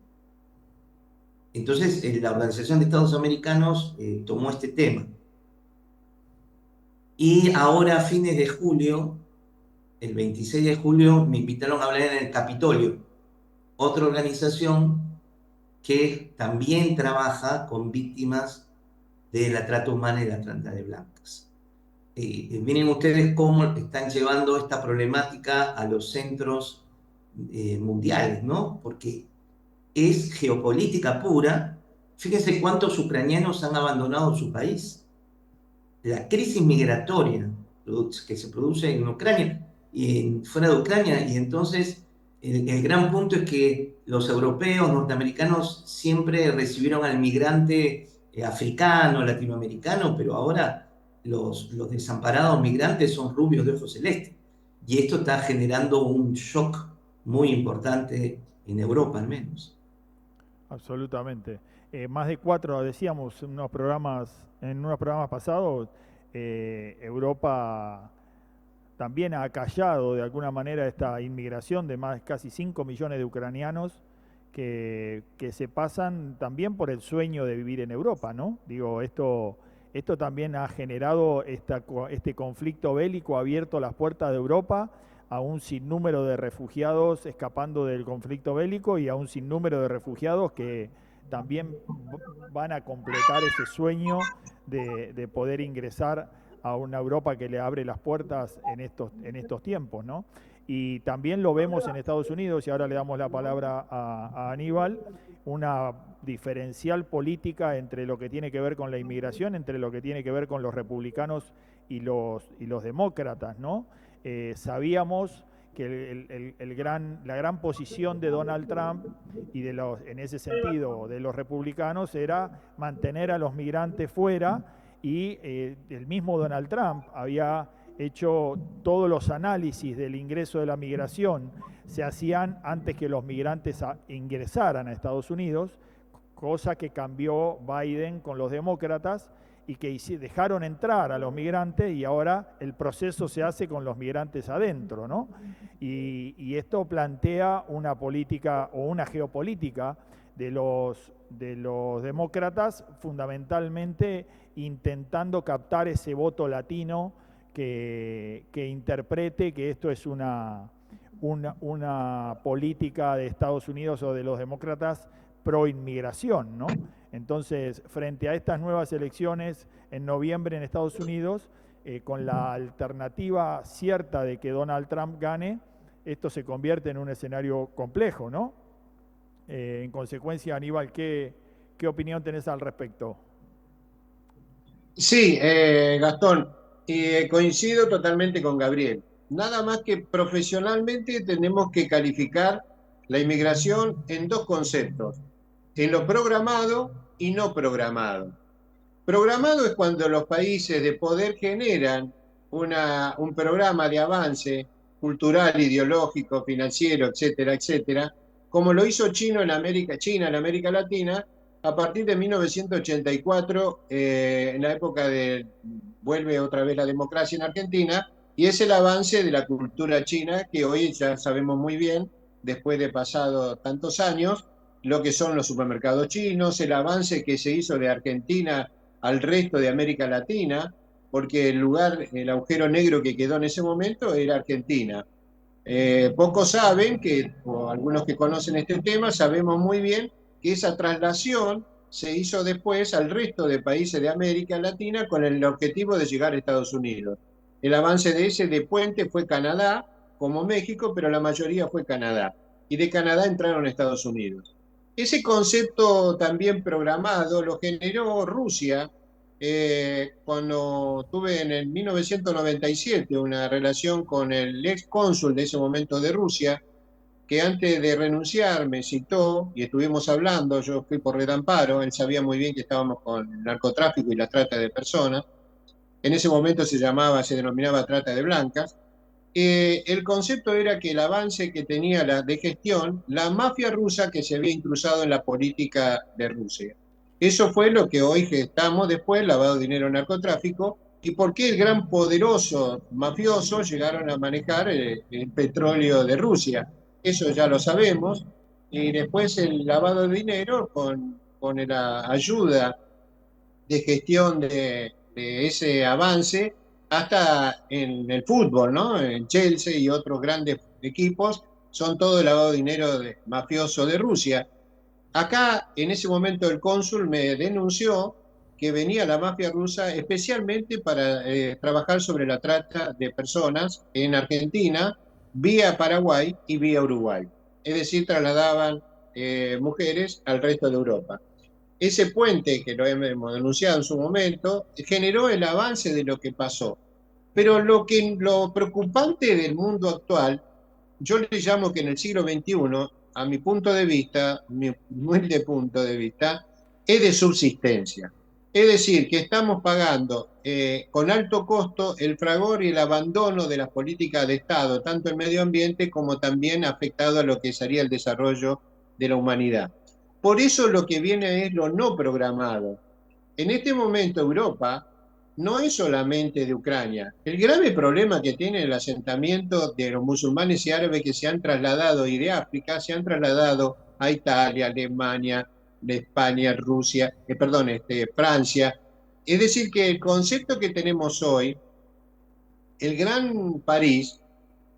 Entonces, la Organización de Estados Americanos tomó este tema. Y ahora, a fines de julio, el 26 de julio, me invitaron a hablar en el Capitolio, otra organización que también trabaja con víctimas de la trata humana y la trata de blancas. Miren ustedes cómo están llevando esta problemática a los centros mundiales, ¿no? Porque es geopolítica pura. Fíjense cuántos ucranianos han abandonado su país. La crisis migratoria que se produce en Ucrania y fuera de Ucrania, y entonces el gran punto es que los europeos, norteamericanos, siempre recibieron al migrante africano, latinoamericano, pero ahora los desamparados migrantes son rubios de ojos celestes. Y esto está generando un shock muy importante en Europa, al menos. Absolutamente. Más de 4, decíamos en unos programas pasados, Europa también ha acallado de alguna manera esta inmigración de casi 5 millones de ucranianos que se pasan también por el sueño de vivir en Europa, ¿no? Digo, esto también ha generado este conflicto bélico, ha abierto las puertas de Europa a un sinnúmero de refugiados escapando del conflicto bélico y a un sinnúmero de refugiados que también van a completar ese sueño de poder ingresar a una Europa que le abre las puertas en estos tiempos, ¿no? Y también lo vemos en Estados Unidos, y ahora le damos la palabra a Aníbal, una diferencial política entre lo que tiene que ver con la inmigración, entre lo que tiene que ver con los republicanos y los demócratas, ¿no? Sabíamos que la gran posición de Donald Trump y en ese sentido de los republicanos era mantener a los migrantes fuera, y el mismo Donald Trump había hecho todos los análisis del ingreso de la migración, se hacían antes que los migrantes ingresaran a Estados Unidos, cosa que cambió Biden con los demócratas y que dejaron entrar a los migrantes, y ahora el proceso se hace con los migrantes adentro, ¿no? Y esto plantea una política o una geopolítica de los demócratas, fundamentalmente intentando captar ese voto latino que interprete que esto es una política de Estados Unidos o de los demócratas pro inmigración, ¿no? Entonces, frente a estas nuevas elecciones en noviembre en Estados Unidos, con la alternativa cierta de que Donald Trump gane, esto se convierte en un escenario complejo, ¿no? En consecuencia, Aníbal, ¿qué opinión tenés al respecto? Sí, Gastón, coincido totalmente con Gabriel. Nada más que profesionalmente tenemos que calificar la inmigración en dos conceptos, en lo programado y no programado. Programado es cuando los países de poder generan un programa de avance cultural, ideológico, financiero, etcétera, etcétera, como lo hizo China en América Latina, a partir de 1984, en la época vuelve otra vez la democracia en Argentina, y es el avance de la cultura china, que hoy ya sabemos muy bien, después de pasado tantos años, lo que son los supermercados chinos, el avance que se hizo de Argentina al resto de América Latina, porque el agujero negro que quedó en ese momento era Argentina. Pocos saben o algunos que conocen este tema, sabemos muy bien que esa traslación se hizo después al resto de países de América Latina con el objetivo de llegar a Estados Unidos. El avance de ese de puente fue Canadá, como México, pero la mayoría fue Canadá. Y de Canadá entraron a Estados Unidos. Ese concepto también programado lo generó Rusia, cuando tuve en el 1997 una relación con el ex cónsul de ese momento de Rusia, que antes de renunciar me citó y estuvimos hablando. Yo fui por red amparo, él sabía muy bien que estábamos con el narcotráfico y la trata de personas. En ese momento se denominaba trata de blancas. El concepto era que el avance que tenía de gestión, la mafia rusa que se había intrusado en la política de Rusia. Eso fue lo que hoy gestamos después, lavado de dinero, narcotráfico, y por qué el gran poderoso mafioso llegaron a manejar el petróleo de Rusia. Eso ya lo sabemos. Y después el lavado de dinero con la ayuda de gestión de ese avance, hasta en el fútbol, ¿no? En Chelsea y otros grandes equipos, son todo el lavado de dinero mafioso de Rusia. Acá, en ese momento, el cónsul me denunció que venía la mafia rusa especialmente para trabajar sobre la trata de personas en Argentina, vía Paraguay y vía Uruguay. Es decir, trasladaban mujeres al resto de Europa. Ese puente, que lo hemos denunciado en su momento, generó el avance de lo que pasó. Pero lo preocupante del mundo actual, yo le llamo que en el siglo XXI, a mi punto de vista, mi humilde punto de vista, es de subsistencia. Es decir, que estamos pagando con alto costo el fragor y el abandono de las políticas de Estado, tanto en medio ambiente como también afectado a lo que sería el desarrollo de la humanidad. Por eso lo que viene es lo no programado. En este momento Europa no es solamente de Ucrania. El grave problema que tiene el asentamiento de los musulmanes y árabes que se han trasladado y de África se han trasladado a Italia, Alemania, España, Rusia, perdón, Francia. Es decir, que el concepto que tenemos hoy, el Gran París,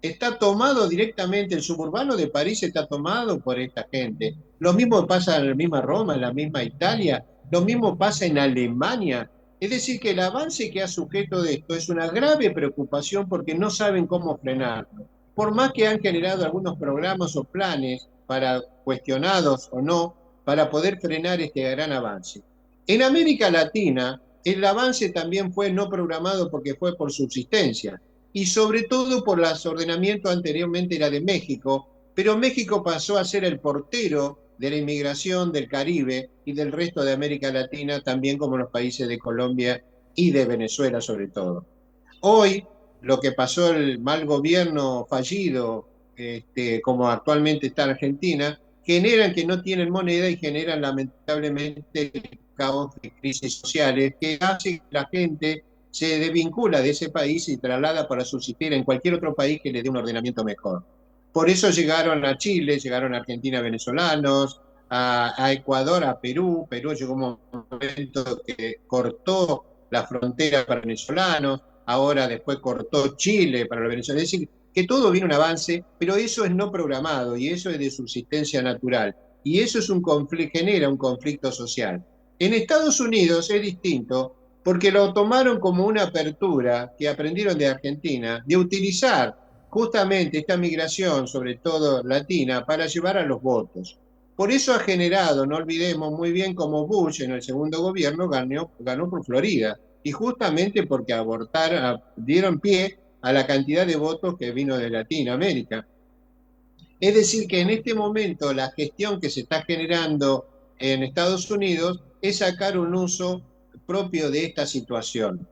está tomado directamente, el suburbano de París está tomado por esta gente. Lo mismo pasa en la misma Roma, en la misma Italia, lo mismo pasa en Alemania. Es decir, que el avance que ha sujeto de esto es una grave preocupación porque no saben cómo frenarlo. Por más que han generado algunos programas o planes para cuestionados o no, para poder frenar este gran avance. En América Latina, el avance también fue no programado porque fue por subsistencia y sobre todo por los ordenamientos anteriormente era de México, pero México pasó a ser el portero de la inmigración del Caribe y del resto de América Latina, también como los países de Colombia y de Venezuela sobre todo. Hoy, lo que pasó, el mal gobierno fallido, como actualmente está Argentina, generan que no tienen moneda y generan lamentablemente el caos de crisis sociales que hace que la gente se desvincula de ese país y traslada para subsistir en cualquier otro país que le dé un ordenamiento mejor. Por eso llegaron a Chile, llegaron a Argentina venezolanos, a Ecuador, a Perú. Perú llegó un momento que cortó la frontera para venezolanos, ahora después cortó Chile para los venezolanos. Es decir, que todo viene un avance, pero eso es no programado y eso es de subsistencia natural. Y eso es genera un conflicto social. En Estados Unidos es distinto porque lo tomaron como una apertura que aprendieron de Argentina, de utilizar justamente esta migración, sobre todo latina, para llevar a los votos. Por eso ha generado, no olvidemos muy bien cómo Bush en el segundo gobierno ganó por Florida, y justamente porque dieron pie a la cantidad de votos que vino de Latinoamérica. Es decir, que en este momento la gestión que se está generando en Estados Unidos es sacar un uso propio de esta situación.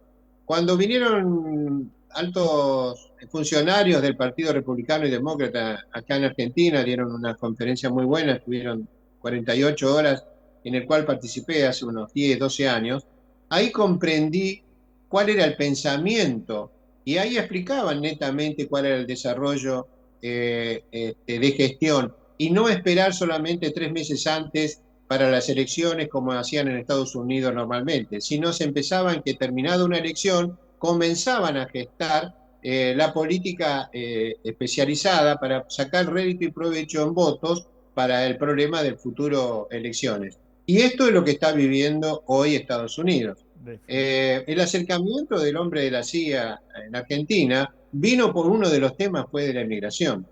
Cuando vinieron altos funcionarios del Partido Republicano y Demócrata acá en Argentina, dieron una conferencia muy buena, estuvieron 48 horas, en el cual participé hace unos 10, 12 años, ahí comprendí cuál era el pensamiento y ahí explicaban netamente cuál era el desarrollo de gestión y no esperar solamente 3 meses antes para las elecciones como hacían en Estados Unidos normalmente, sino se empezaban que terminada una elección comenzaban a gestar la política especializada para sacar rédito y provecho en votos para el problema del futuro elecciones. Y esto es lo que está viviendo hoy Estados Unidos. El acercamiento del hombre de la CIA en Argentina vino por uno de los temas, fue de la inmigración.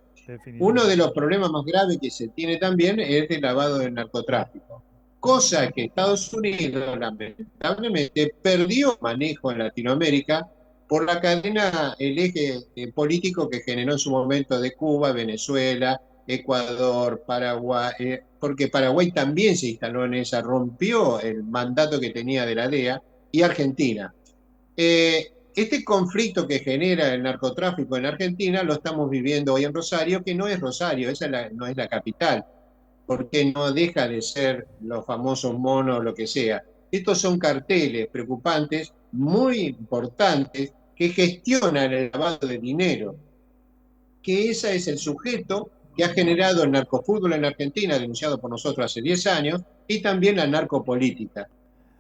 Uno de los problemas más graves que se tiene también es el lavado del narcotráfico, cosa que Estados Unidos lamentablemente perdió manejo en Latinoamérica por la cadena, el eje político que generó en su momento de Cuba, Venezuela, Ecuador, Paraguay, porque Paraguay también se instaló en esa, rompió el mandato que tenía de la DEA, y Argentina. Este conflicto que genera el narcotráfico en Argentina lo estamos viviendo hoy en Rosario, que no es Rosario, no es la capital, porque no deja de ser los famosos monos, lo que sea. Estos son carteles preocupantes, muy importantes, que gestionan el lavado de dinero, que ese es el sujeto que ha generado el narcofútbol en Argentina, denunciado por nosotros hace 10 años, y también la narcopolítica.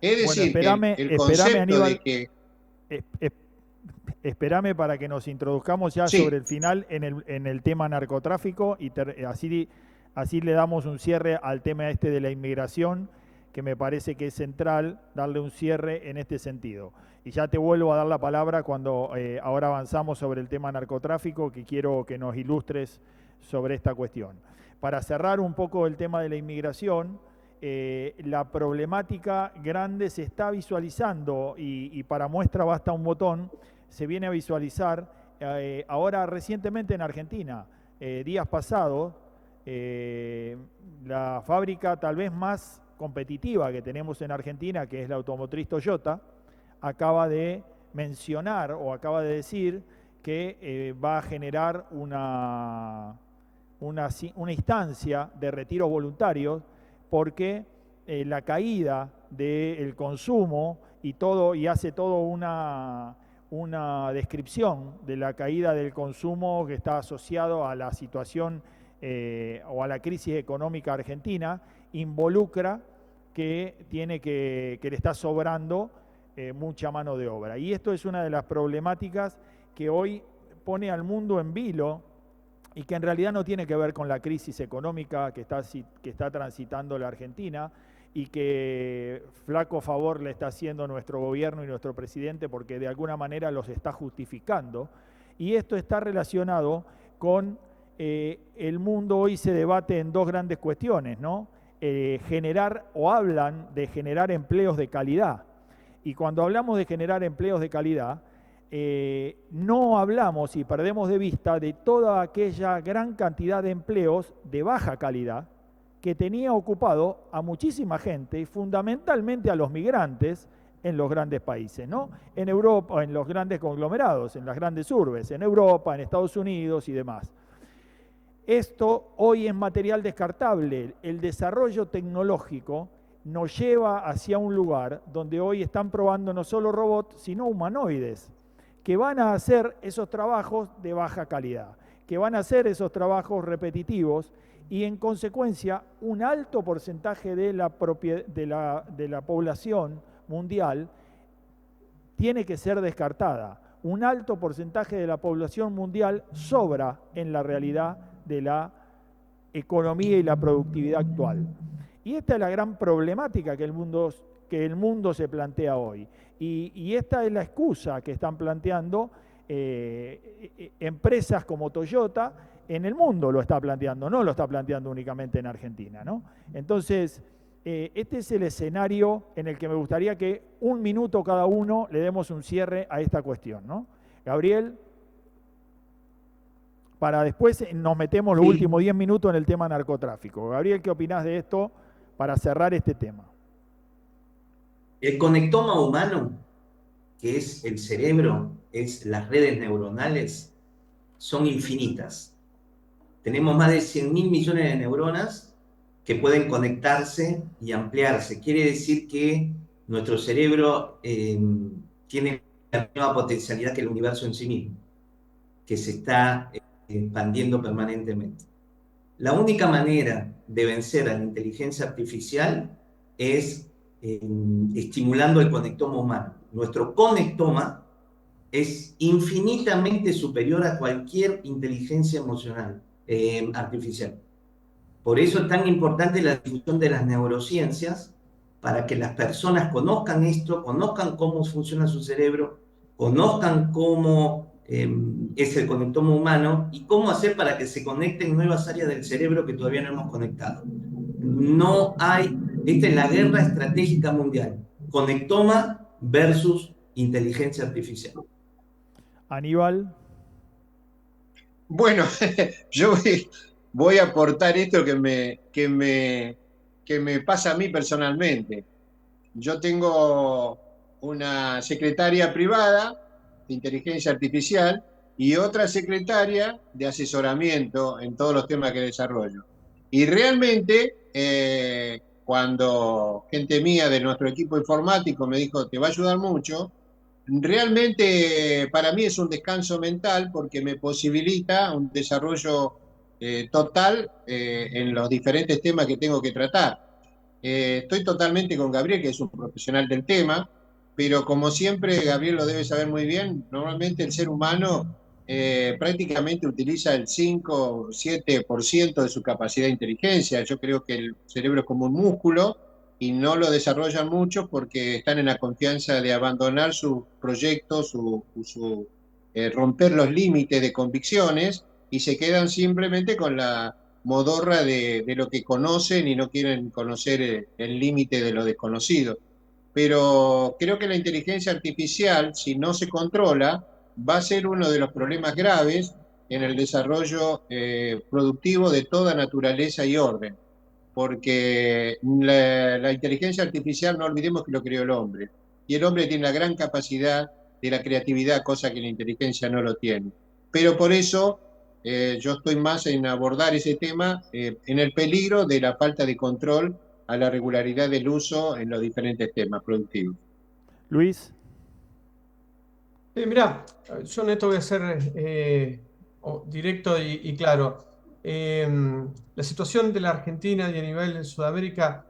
Es decir, espérame, que el concepto Aníbal, de que... Espérame para que nos introduzcamos ya Sí. sobre el final en el tema narcotráfico y así le damos un cierre al tema este de la inmigración, que me parece que es central darle un cierre en este sentido. Y ya te vuelvo a dar la palabra cuando ahora avanzamos sobre el tema narcotráfico, que quiero que nos ilustres sobre esta cuestión. Para cerrar un poco el tema de la inmigración, la problemática grande se está visualizando y para muestra basta un botón. Se viene a visualizar ahora recientemente en Argentina, días pasados, la fábrica tal vez más competitiva que tenemos en Argentina, que es la automotriz Toyota, acaba de mencionar o acaba de decir que va a generar una instancia de retiros voluntarios porque la caída del consumo y hace todo una descripción de la caída del consumo que está asociado a la situación o a la crisis económica argentina, involucra que le está sobrando mucha mano de obra. Y esto es una de las problemáticas que hoy pone al mundo en vilo y que en realidad no tiene que ver con la crisis económica que está transitando la Argentina y que flaco favor le está haciendo nuestro gobierno y nuestro presidente porque de alguna manera los está justificando. Y esto está relacionado con el mundo hoy se debate en dos grandes cuestiones, ¿no? Hablan de generar empleos de calidad. Y cuando hablamos de generar empleos de calidad, no hablamos y perdemos de vista de toda aquella gran cantidad de empleos de baja calidad que tenía ocupado a muchísima gente y fundamentalmente a los migrantes en los grandes países, ¿no? En Europa, en los grandes conglomerados, en las grandes urbes, en Europa, en Estados Unidos y demás. Esto hoy es material descartable. El desarrollo tecnológico nos lleva hacia un lugar donde hoy están probando no solo robots, sino humanoides, que van a hacer esos trabajos de baja calidad, que van a hacer esos trabajos repetitivos y en consecuencia un alto porcentaje de la población mundial tiene que ser descartada. Un alto porcentaje de la población mundial sobra en la realidad de la economía y la productividad actual. Y esta es la gran problemática que el mundo se plantea hoy. Y esta es la excusa que están planteando empresas como Toyota, en el mundo lo está planteando, no lo está planteando únicamente en Argentina, ¿no? Entonces, este es el escenario en el que me gustaría que un minuto cada uno le demos un cierre a esta cuestión, ¿no? Gabriel, para después nos metemos los últimos 10 minutos en el tema narcotráfico. Gabriel, ¿qué opinás de esto para cerrar este tema? El conectoma humano, que es el cerebro, es las redes neuronales, son infinitas. Tenemos más de 100.000 millones de neuronas que pueden conectarse y ampliarse. Quiere decir que nuestro cerebro tiene la misma potencialidad que el universo en sí mismo, que se está expandiendo permanentemente. La única manera de vencer a la inteligencia artificial es estimulando el conectoma humano. Nuestro conectoma es infinitamente superior a cualquier inteligencia emocional artificial. Por eso es tan importante la difusión de las neurociencias, para que las personas conozcan esto, conozcan cómo funciona su cerebro, conozcan cómo es el conectoma humano y cómo hacer para que se conecten nuevas áreas del cerebro que todavía no hemos conectado. Esta es la guerra estratégica mundial, conectoma versus inteligencia artificial. Aníbal. Bueno, yo voy a aportar esto que me pasa a mí personalmente. Yo tengo una secretaria privada de inteligencia artificial y otra secretaria de asesoramiento en todos los temas que desarrollo. Y realmente, cuando gente mía de nuestro equipo informático me dijo, te va a ayudar mucho, realmente para mí es un descanso mental porque me posibilita un desarrollo total en los diferentes temas que tengo que tratar. Estoy totalmente con Gabriel, que es un profesional del tema, pero como siempre, Gabriel lo debe saber muy bien, normalmente el ser humano prácticamente utiliza el 5 o 7% de su capacidad de inteligencia. Yo creo que el cerebro es como un músculo y no lo desarrollan mucho porque están en la confianza de abandonar sus proyectos, romper los límites de convicciones y se quedan simplemente con la modorra de lo que conocen y no quieren conocer el límite de lo desconocido. Pero creo que la inteligencia artificial, si no se controla, va a ser uno de los problemas graves en el desarrollo productivo de toda naturaleza y orden. Porque la inteligencia artificial, no olvidemos que lo creó el hombre. Y el hombre tiene la gran capacidad de la creatividad, cosa que la inteligencia no lo tiene. Pero por eso yo estoy más en abordar ese tema, en el peligro de la falta de control a la regularidad del uso en los diferentes temas productivos. Luis. Mirá, yo en esto voy a ser directo y claro. La situación de la Argentina y a nivel de Sudamérica,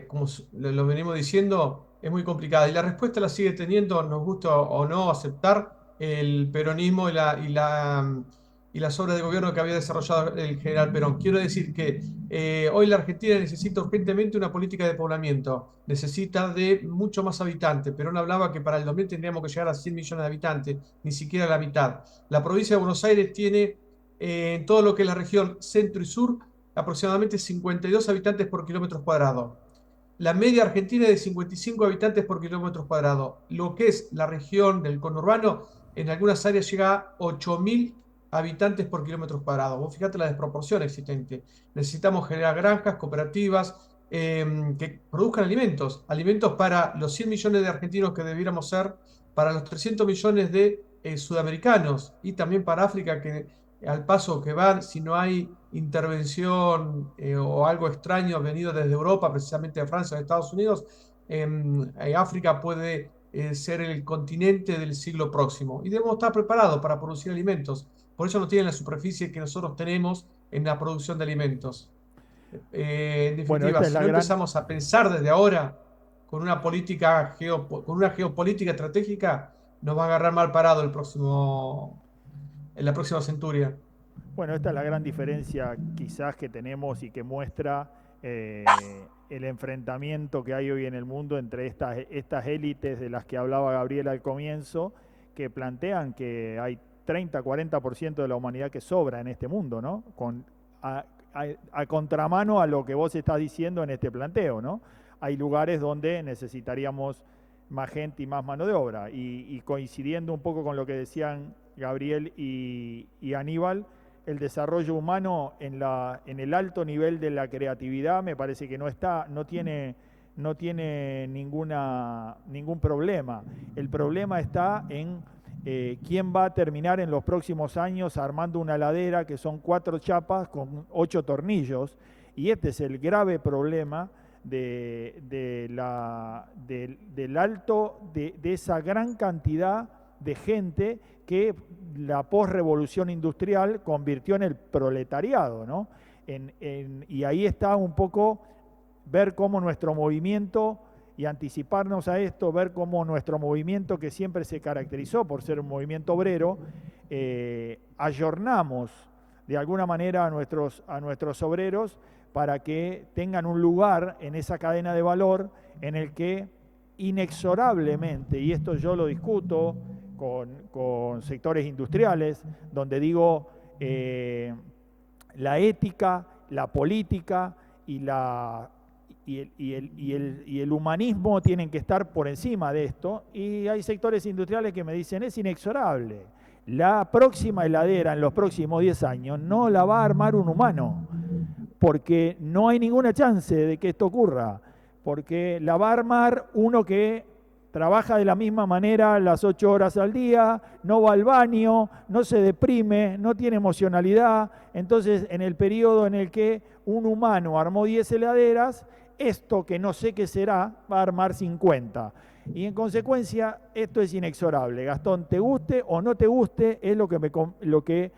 como lo venimos diciendo, es muy complicada. Y la respuesta la sigue teniendo, nos gusta o no aceptar, el peronismo y las obras de gobierno que había desarrollado el general Perón. Quiero decir que hoy la Argentina necesita urgentemente una política de poblamiento, necesita de mucho más habitantes. Perón hablaba que para el 2000 tendríamos que llegar a 100 millones de habitantes, ni siquiera la mitad. La provincia de Buenos Aires tiene en todo lo que es la región centro y sur, aproximadamente 52 habitantes por kilómetro cuadrado. La media argentina es de 55 habitantes por kilómetro cuadrado. Lo que es la región del conurbano, en algunas áreas llega a 8.000 habitantes por kilómetro cuadrado. Vos fíjate la desproporción existente. Necesitamos generar granjas, cooperativas, que produzcan alimentos. Alimentos para los 100 millones de argentinos que debiéramos ser, para los 300 millones de sudamericanos y también para África, que al paso que van, si no hay intervención o algo extraño venido desde Europa, precisamente de Francia o de Estados Unidos, África puede ser el continente del siglo próximo. Y debemos estar preparados para producir alimentos. Por eso no tienen la superficie que nosotros tenemos en la producción de alimentos. En Bueno, definitiva, esta es si la no gran... empezamos a pensar desde ahora con una política con una geopolítica estratégica, nos va a agarrar mal parado en la próxima centuria. Bueno, esta es la gran diferencia quizás que tenemos y que muestra el enfrentamiento que hay hoy en el mundo entre estas élites de las que hablaba Gabriel al comienzo, que plantean que hay 30-40% de la humanidad que sobra en este mundo, ¿no? A contramano a lo que vos estás diciendo en este planteo, ¿no? Hay lugares donde necesitaríamos más gente y más mano de obra. Y coincidiendo un poco con lo que decían Gabriel y Aníbal, el desarrollo humano en el alto nivel de la creatividad me parece que no tiene ningún problema. El problema está en quién va a terminar en los próximos años armando una ladera que son 4 chapas con 8 tornillos, y este es el grave problema de esa gran cantidad de gente que la posrevolución industrial convirtió en el proletariado, ¿no? Y ahí está un poco ver cómo nuestro movimiento, y anticiparnos a esto, ver cómo nuestro movimiento, que siempre se caracterizó por ser un movimiento obrero, ayornamos de alguna manera a nuestros obreros para que tengan un lugar en esa cadena de valor en el que inexorablemente, y esto yo lo discuto con sectores industriales, donde digo la ética, la política y el humanismo tienen que estar por encima de esto, y hay sectores industriales que me dicen es inexorable. La próxima heladera en los próximos 10 años no la va a armar un humano, porque no hay ninguna chance de que esto ocurra, porque la va a armar uno que trabaja de la misma manera las 8 horas al día, no va al baño, no se deprime, no tiene emocionalidad. Entonces, en el periodo en el que un humano armó 10 heladeras, esto que no sé qué será, va a armar 50. Y en consecuencia, esto es inexorable. Gastón, te guste o no te guste, es lo que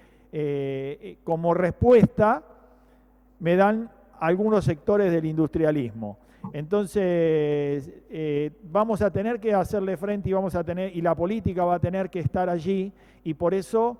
como respuesta me dan algunos sectores del industrialismo. Entonces, vamos a tener que hacerle frente y la política va a tener que estar allí, y por eso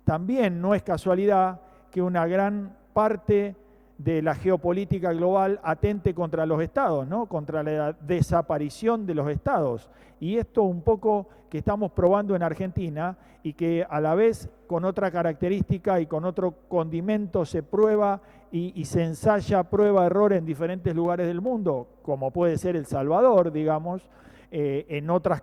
también no es casualidad que una gran parte de la geopolítica global atente contra los estados, ¿no? Contra la desaparición de los estados. Y esto un poco que estamos probando en Argentina, y que a la vez con otra característica y con otro condimento se prueba y se ensaya prueba-error en diferentes lugares del mundo, como puede ser El Salvador, digamos,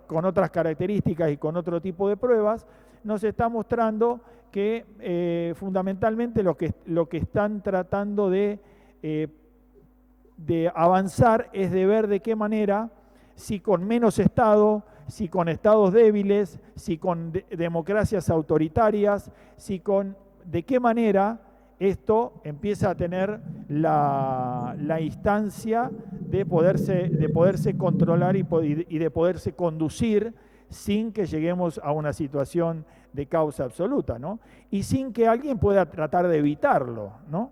con otras características y con otro tipo de pruebas, nos está mostrando que fundamentalmente lo que están tratando de avanzar es de ver de qué manera, si con menos Estado, si con estados débiles, si con democracias autoritarias, de qué manera esto empieza a tener la instancia de poderse controlar y de poderse conducir sin que lleguemos a una situación de causa absoluta, ¿no? Y sin que alguien pueda tratar de evitarlo, ¿no?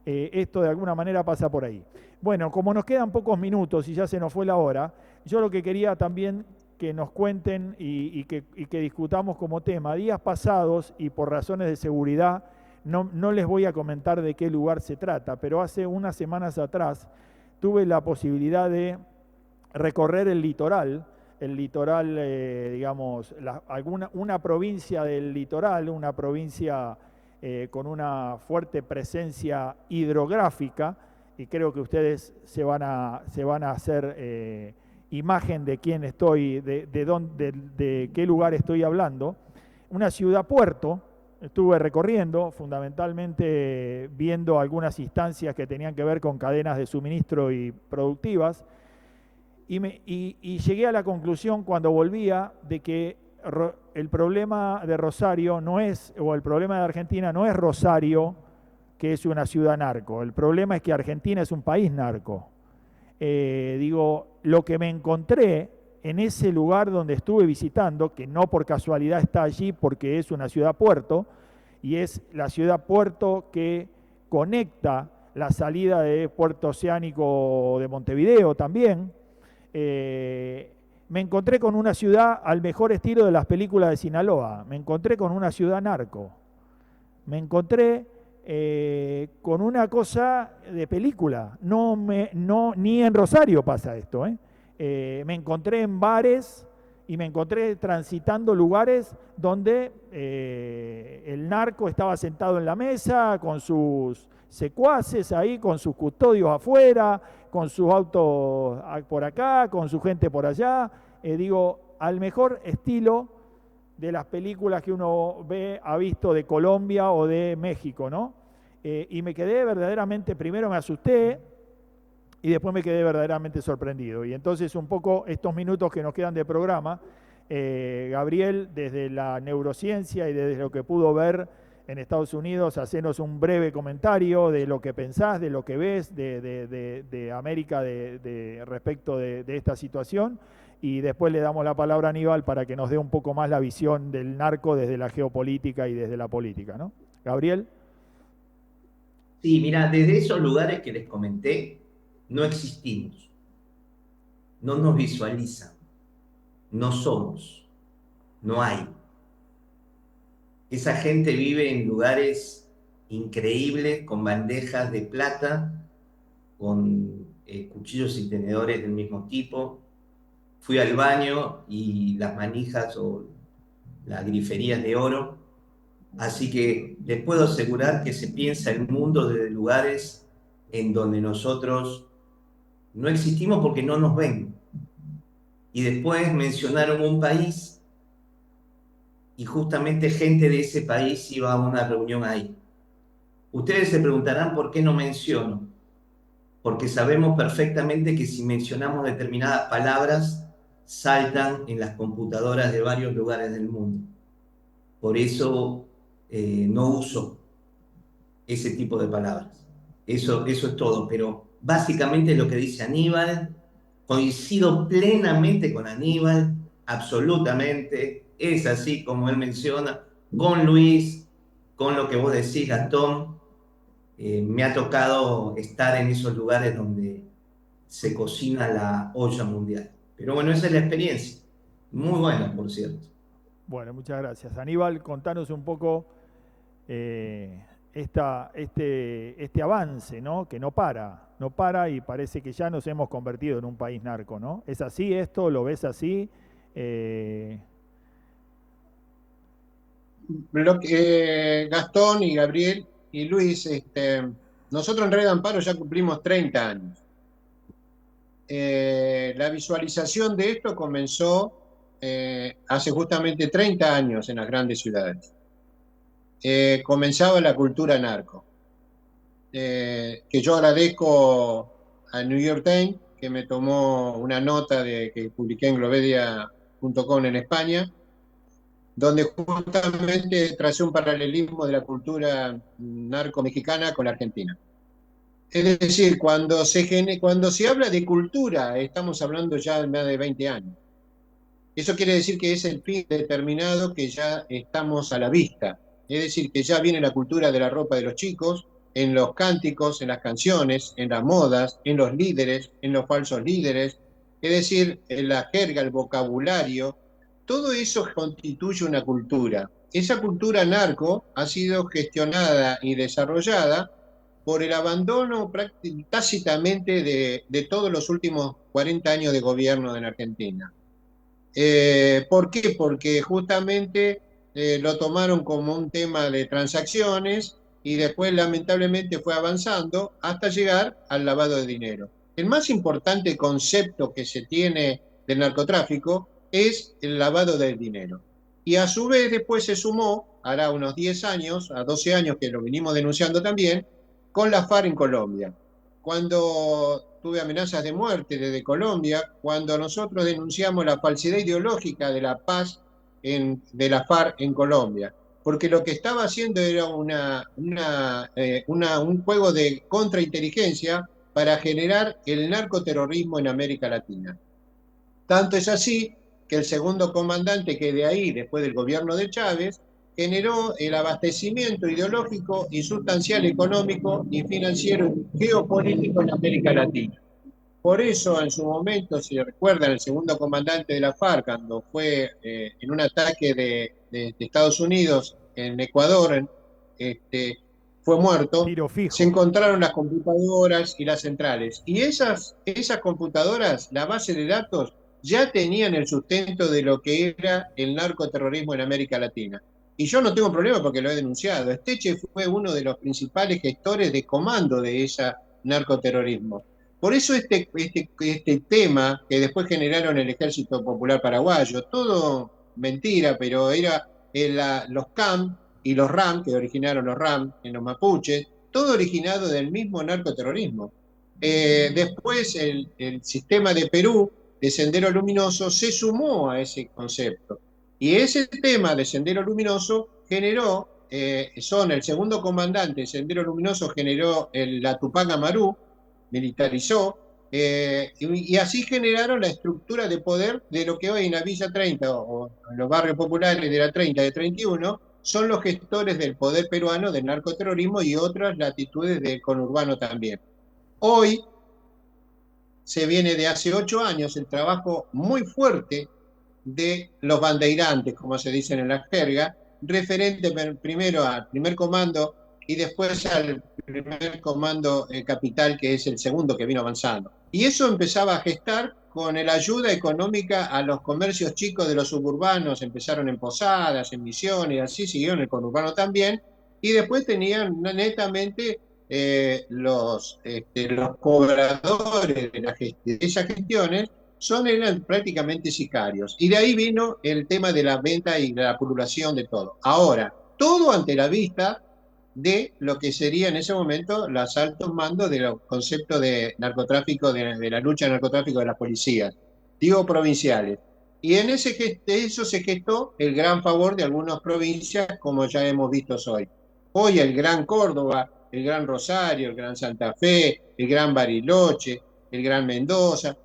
Esto de alguna manera pasa por ahí. Bueno, como nos quedan pocos minutos y ya se nos fue la hora, yo lo que quería también que nos cuenten y que discutamos como tema, días pasados, y por razones de seguridad, no les voy a comentar de qué lugar se trata, pero hace unas semanas atrás tuve la posibilidad de recorrer el litoral, digamos, una provincia del litoral, una provincia con una fuerte presencia hidrográfica, y creo que ustedes se van a hacer imagen de quién estoy, de qué lugar estoy hablando. Una ciudad puerto, estuve recorriendo, fundamentalmente viendo algunas instancias que tenían que ver con cadenas de suministro y productivas, y llegué a la conclusión cuando volvía de que el problema de Rosario no es, o el problema de Argentina no es Rosario, que es una ciudad narco. El problema es que Argentina es un país narco. Lo que me encontré en ese lugar donde estuve visitando, que no por casualidad está allí porque es una ciudad puerto, y es la ciudad puerto que conecta la salida de Puerto Oceánico de Montevideo también, me encontré con una ciudad al mejor estilo de las películas de Sinaloa, me encontré con una ciudad narco, me encontré con una cosa de película, ni en Rosario pasa esto, me encontré en bares y me encontré transitando lugares donde el narco estaba sentado en la mesa con sus secuaces ahí, con sus custodios afuera, con sus autos por acá, con su gente por allá, al mejor estilo de las películas que uno ha visto de Colombia o de México, ¿no? Y me quedé verdaderamente, primero me asusté y después me quedé verdaderamente sorprendido. Y entonces un poco estos minutos que nos quedan de programa, Gabriel, desde la neurociencia y desde lo que pudo ver en Estados Unidos, hacenos un breve comentario de lo que pensás, de lo que ves de América respecto de esta situación, y después le damos la palabra a Aníbal para que nos dé un poco más la visión del narco desde la geopolítica y desde la política, ¿no? Gabriel. Sí, mira, desde esos lugares que les comenté, no existimos, no nos visualizan, no somos, no hay. Esa gente vive en lugares increíbles, con bandejas de plata, con cuchillos y tenedores del mismo tipo. Fui al baño y las manijas o las griferías de oro. Así que les puedo asegurar que se piensa el mundo desde lugares en donde nosotros no existimos porque no nos ven. Y después mencionaron un país y justamente gente de ese país iba a una reunión ahí. Ustedes se preguntarán por qué no menciono. Porque sabemos perfectamente que si mencionamos determinadas palabras, saltan en las computadoras de varios lugares del mundo. Por eso no uso ese tipo de palabras. Eso es todo, pero básicamente lo que dice Aníbal, coincido plenamente con Aníbal, absolutamente, es así como él menciona, con Luis, con lo que vos decís, Gastón. Me ha tocado estar en esos lugares donde se cocina la olla mundial. Pero bueno, esa es la experiencia. Muy buena, por cierto. Bueno, muchas gracias. Aníbal, contanos un poco este avance, ¿no? Que no para y parece que ya nos hemos convertido en un país narco, ¿no? ¿Es así esto? ¿Lo ves así? Gastón y Gabriel y Luis, nosotros en Red Amparo ya cumplimos 30 años. La visualización de esto comenzó hace justamente 30 años en las grandes ciudades. Comenzaba la cultura narco, que yo agradezco a New York Times, que me tomó una nota que publiqué en globedia.com en España, donde justamente tracé un paralelismo de la cultura narco-mexicana con la argentina. Es decir, cuando se habla de cultura, estamos hablando ya de más de 20 años. Eso quiere decir que es el fin determinado que ya estamos a la vista. Es decir, que ya viene la cultura de la ropa de los chicos, en los cánticos, en las canciones, en las modas, en los líderes, en los falsos líderes, es decir, en la jerga, el vocabulario, todo eso constituye una cultura. Esa cultura narco ha sido gestionada y desarrollada por el abandono tácitamente de todos los últimos 40 años de gobierno en Argentina. ¿Por qué? Porque justamente lo tomaron como un tema de transacciones y después lamentablemente fue avanzando hasta llegar al lavado de dinero. El más importante concepto que se tiene del narcotráfico es el lavado del dinero. Y a su vez después se sumó, hará unos 10 años, a 12 años que lo venimos denunciando también, con la FARC en Colombia. Cuando tuve amenazas de muerte desde Colombia, cuando nosotros denunciamos la falsedad ideológica de la paz de la FARC en Colombia, porque lo que estaba haciendo era un juego de contrainteligencia para generar el narcoterrorismo en América Latina. Tanto es así que el segundo comandante que de ahí, después del gobierno de Chávez, generó el abastecimiento ideológico y sustancial económico y financiero y geopolítico en América Latina. Por eso, en su momento, si recuerdan, el segundo comandante de la FARC, cuando fue en un ataque de Estados Unidos en Ecuador, fue muerto, Tiro se fijo. encontraron las computadoras y las centrales. Y esas computadoras, la base de datos, ya tenían el sustento de lo que era el narcoterrorismo en América Latina. Y yo no tengo problema porque lo he denunciado. Esteche fue uno de los principales gestores de comando de ese narcoterrorismo. Por eso este tema que después generaron el Ejército Popular Paraguayo, todo mentira, pero era los CAM y los RAM, que originaron los RAM en los mapuches, todo originado del mismo narcoterrorismo. Después el sistema de Perú, de Sendero Luminoso, se sumó a ese concepto. Y ese tema de Sendero Luminoso generó, el segundo comandante de Sendero Luminoso generó la Tupac Amaru, militarizó, y así generaron la estructura de poder de lo que hoy en la Villa 30 o en los barrios populares de la 30, de 31, son los gestores del poder peruano del narcoterrorismo y otras latitudes del conurbano también. Hoy se viene de hace 8 años el trabajo muy fuerte de los bandeirantes, como se dicen en la jerga, referente primero al primer comando y después al primer comando capital, que es el segundo que vino avanzando. Y eso empezaba a gestar con la ayuda económica a los comercios chicos de los suburbanos, empezaron en Posadas, en Misiones, así siguieron el conurbano también, y después tenían netamente los cobradores de esas gestiones eran prácticamente sicarios. Y de ahí vino el tema de la venta y de la pululación de todo. Ahora, todo ante la vista de lo que sería en ese momento los altos mandos de los conceptos de narcotráfico, de la lucha del narcotráfico de las policías, digo provinciales. Y en eso se gestó el gran favor de algunas provincias, como ya hemos visto hoy. Hoy el Gran Córdoba, el Gran Rosario, el Gran Santa Fe, el Gran Bariloche, el Gran Mendoza,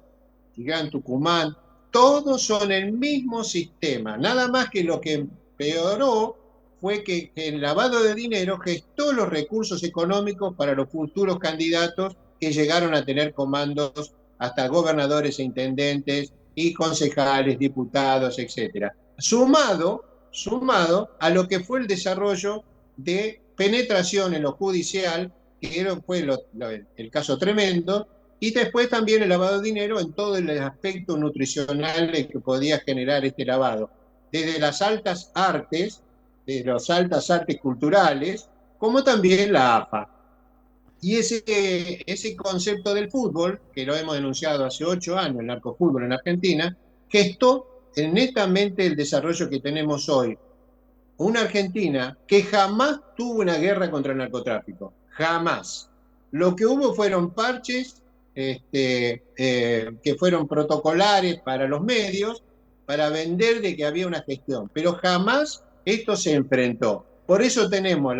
el Gran Tucumán, todos son el mismo sistema. Nada más que lo que empeoró fue que el lavado de dinero gestó los recursos económicos para los futuros candidatos que llegaron a tener comandos hasta gobernadores e intendentes y concejales, diputados, etc. Sumado a lo que fue el desarrollo de penetración en lo judicial, que fue el caso tremendo, y después también el lavado de dinero en todo el aspecto nutricional que podía generar este lavado, desde las altas artes, de las altas artes culturales, como también la AFA. Y ese concepto del fútbol, que lo hemos denunciado hace 8 años, el narcofútbol en Argentina, gestó netamente el desarrollo que tenemos hoy. Una Argentina que jamás tuvo una guerra contra el narcotráfico, jamás. Lo que hubo fueron parches que fueron protocolares para los medios, para vender de que había una gestión, pero jamás esto se enfrentó. Por eso tenemos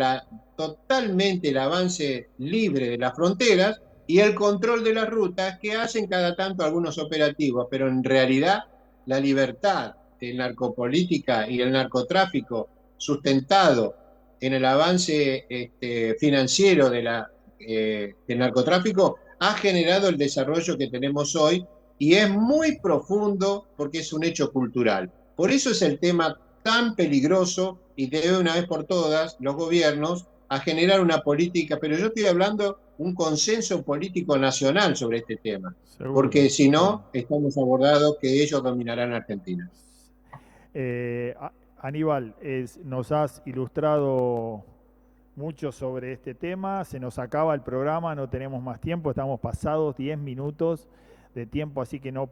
totalmente el avance libre de las fronteras y el control de las rutas que hacen cada tanto algunos operativos, pero en realidad la libertad de narcopolítica y el narcotráfico sustentado en el avance financiero del narcotráfico ha generado el desarrollo que tenemos hoy y es muy profundo porque es un hecho cultural. Por eso es el tema tan peligroso y debe una vez por todas los gobiernos a generar una política, pero yo estoy hablando un consenso político nacional sobre este tema, Seguro. porque si no, estamos abordados que ellos dominarán Argentina. Aníbal, nos has ilustrado mucho sobre este tema, se nos acaba el programa, no tenemos más tiempo, estamos pasados 10 minutos de tiempo, así que no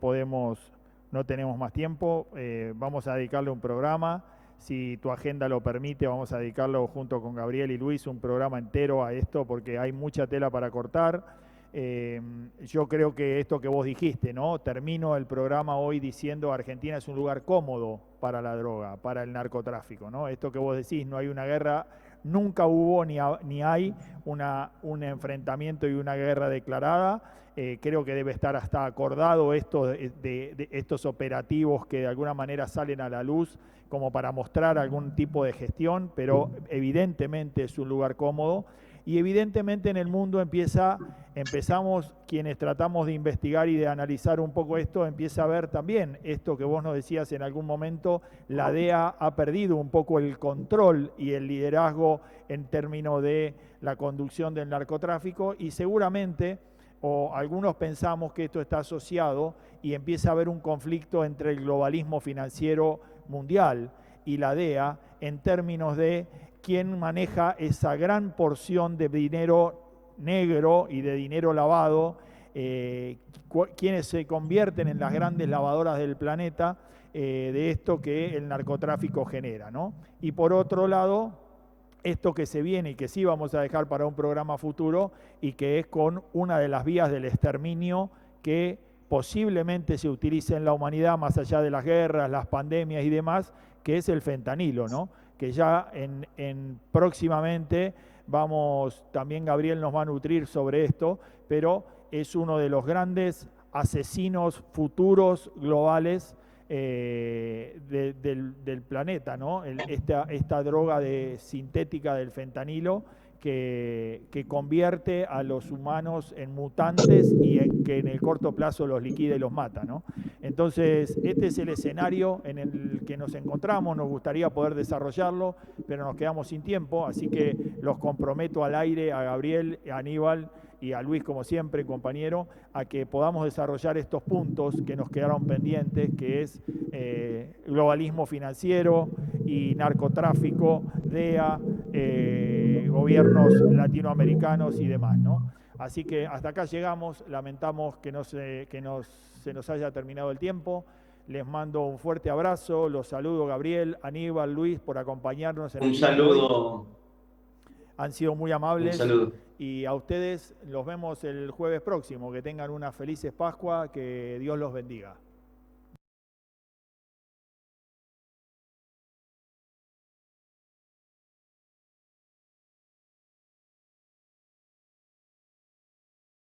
tenemos más tiempo, vamos a dedicarle un programa, si tu agenda lo permite, vamos a dedicarlo junto con Gabriel y Luis un programa entero a esto porque hay mucha tela para cortar. Yo creo que esto que vos dijiste, ¿no? Termino el programa hoy diciendo Argentina es un lugar cómodo para la droga, para el narcotráfico, ¿no? Esto que vos decís, no hay una guerra, nunca hubo ni hay un enfrentamiento y una guerra declarada. Creo que debe estar hasta acordado esto de estos operativos que de alguna manera salen a la luz como para mostrar algún tipo de gestión, pero evidentemente es un lugar cómodo. Y evidentemente en el mundo empezamos, quienes tratamos de investigar y de analizar un poco esto, empieza a ver también esto que vos nos decías en algún momento, la DEA ha perdido un poco el control y el liderazgo en términos de la conducción del narcotráfico y seguramente, o algunos pensamos que esto está asociado y empieza a haber un conflicto entre el globalismo financiero mundial y la DEA en términos de quién maneja esa gran porción de dinero negro y de dinero lavado, quienes se convierten en las grandes lavadoras del planeta de esto que el narcotráfico genera, ¿no? Y por otro lado, esto que se viene y que sí vamos a dejar para un programa futuro y que es con una de las vías del exterminio que posiblemente se utilice en la humanidad más allá de las guerras, las pandemias y demás, que es el fentanilo, ¿no? Que ya próximamente también Gabriel nos va a nutrir sobre esto, pero es uno de los grandes asesinos futuros globales del planeta, ¿no? Esta droga sintética del fentanilo que convierte a los humanos en mutantes y que en el corto plazo los liquida y los mata, ¿no? Entonces, este es el escenario en el que nos encontramos, nos gustaría poder desarrollarlo, pero nos quedamos sin tiempo, así que los comprometo al aire a Gabriel, a Aníbal y a Luis, como siempre, compañero, a que podamos desarrollar estos puntos que nos quedaron pendientes, que es globalismo financiero y narcotráfico, DEA, gobiernos latinoamericanos y demás, ¿no? Así que hasta acá llegamos, lamentamos que se nos haya terminado el tiempo. Les mando un fuerte abrazo, los saludo Gabriel, Aníbal, Luis, por acompañarnos en el día de hoy. Un saludo. Han sido muy amables. Un saludo. Y a ustedes los vemos el jueves próximo. Que tengan unas felices Pascua, que Dios los bendiga.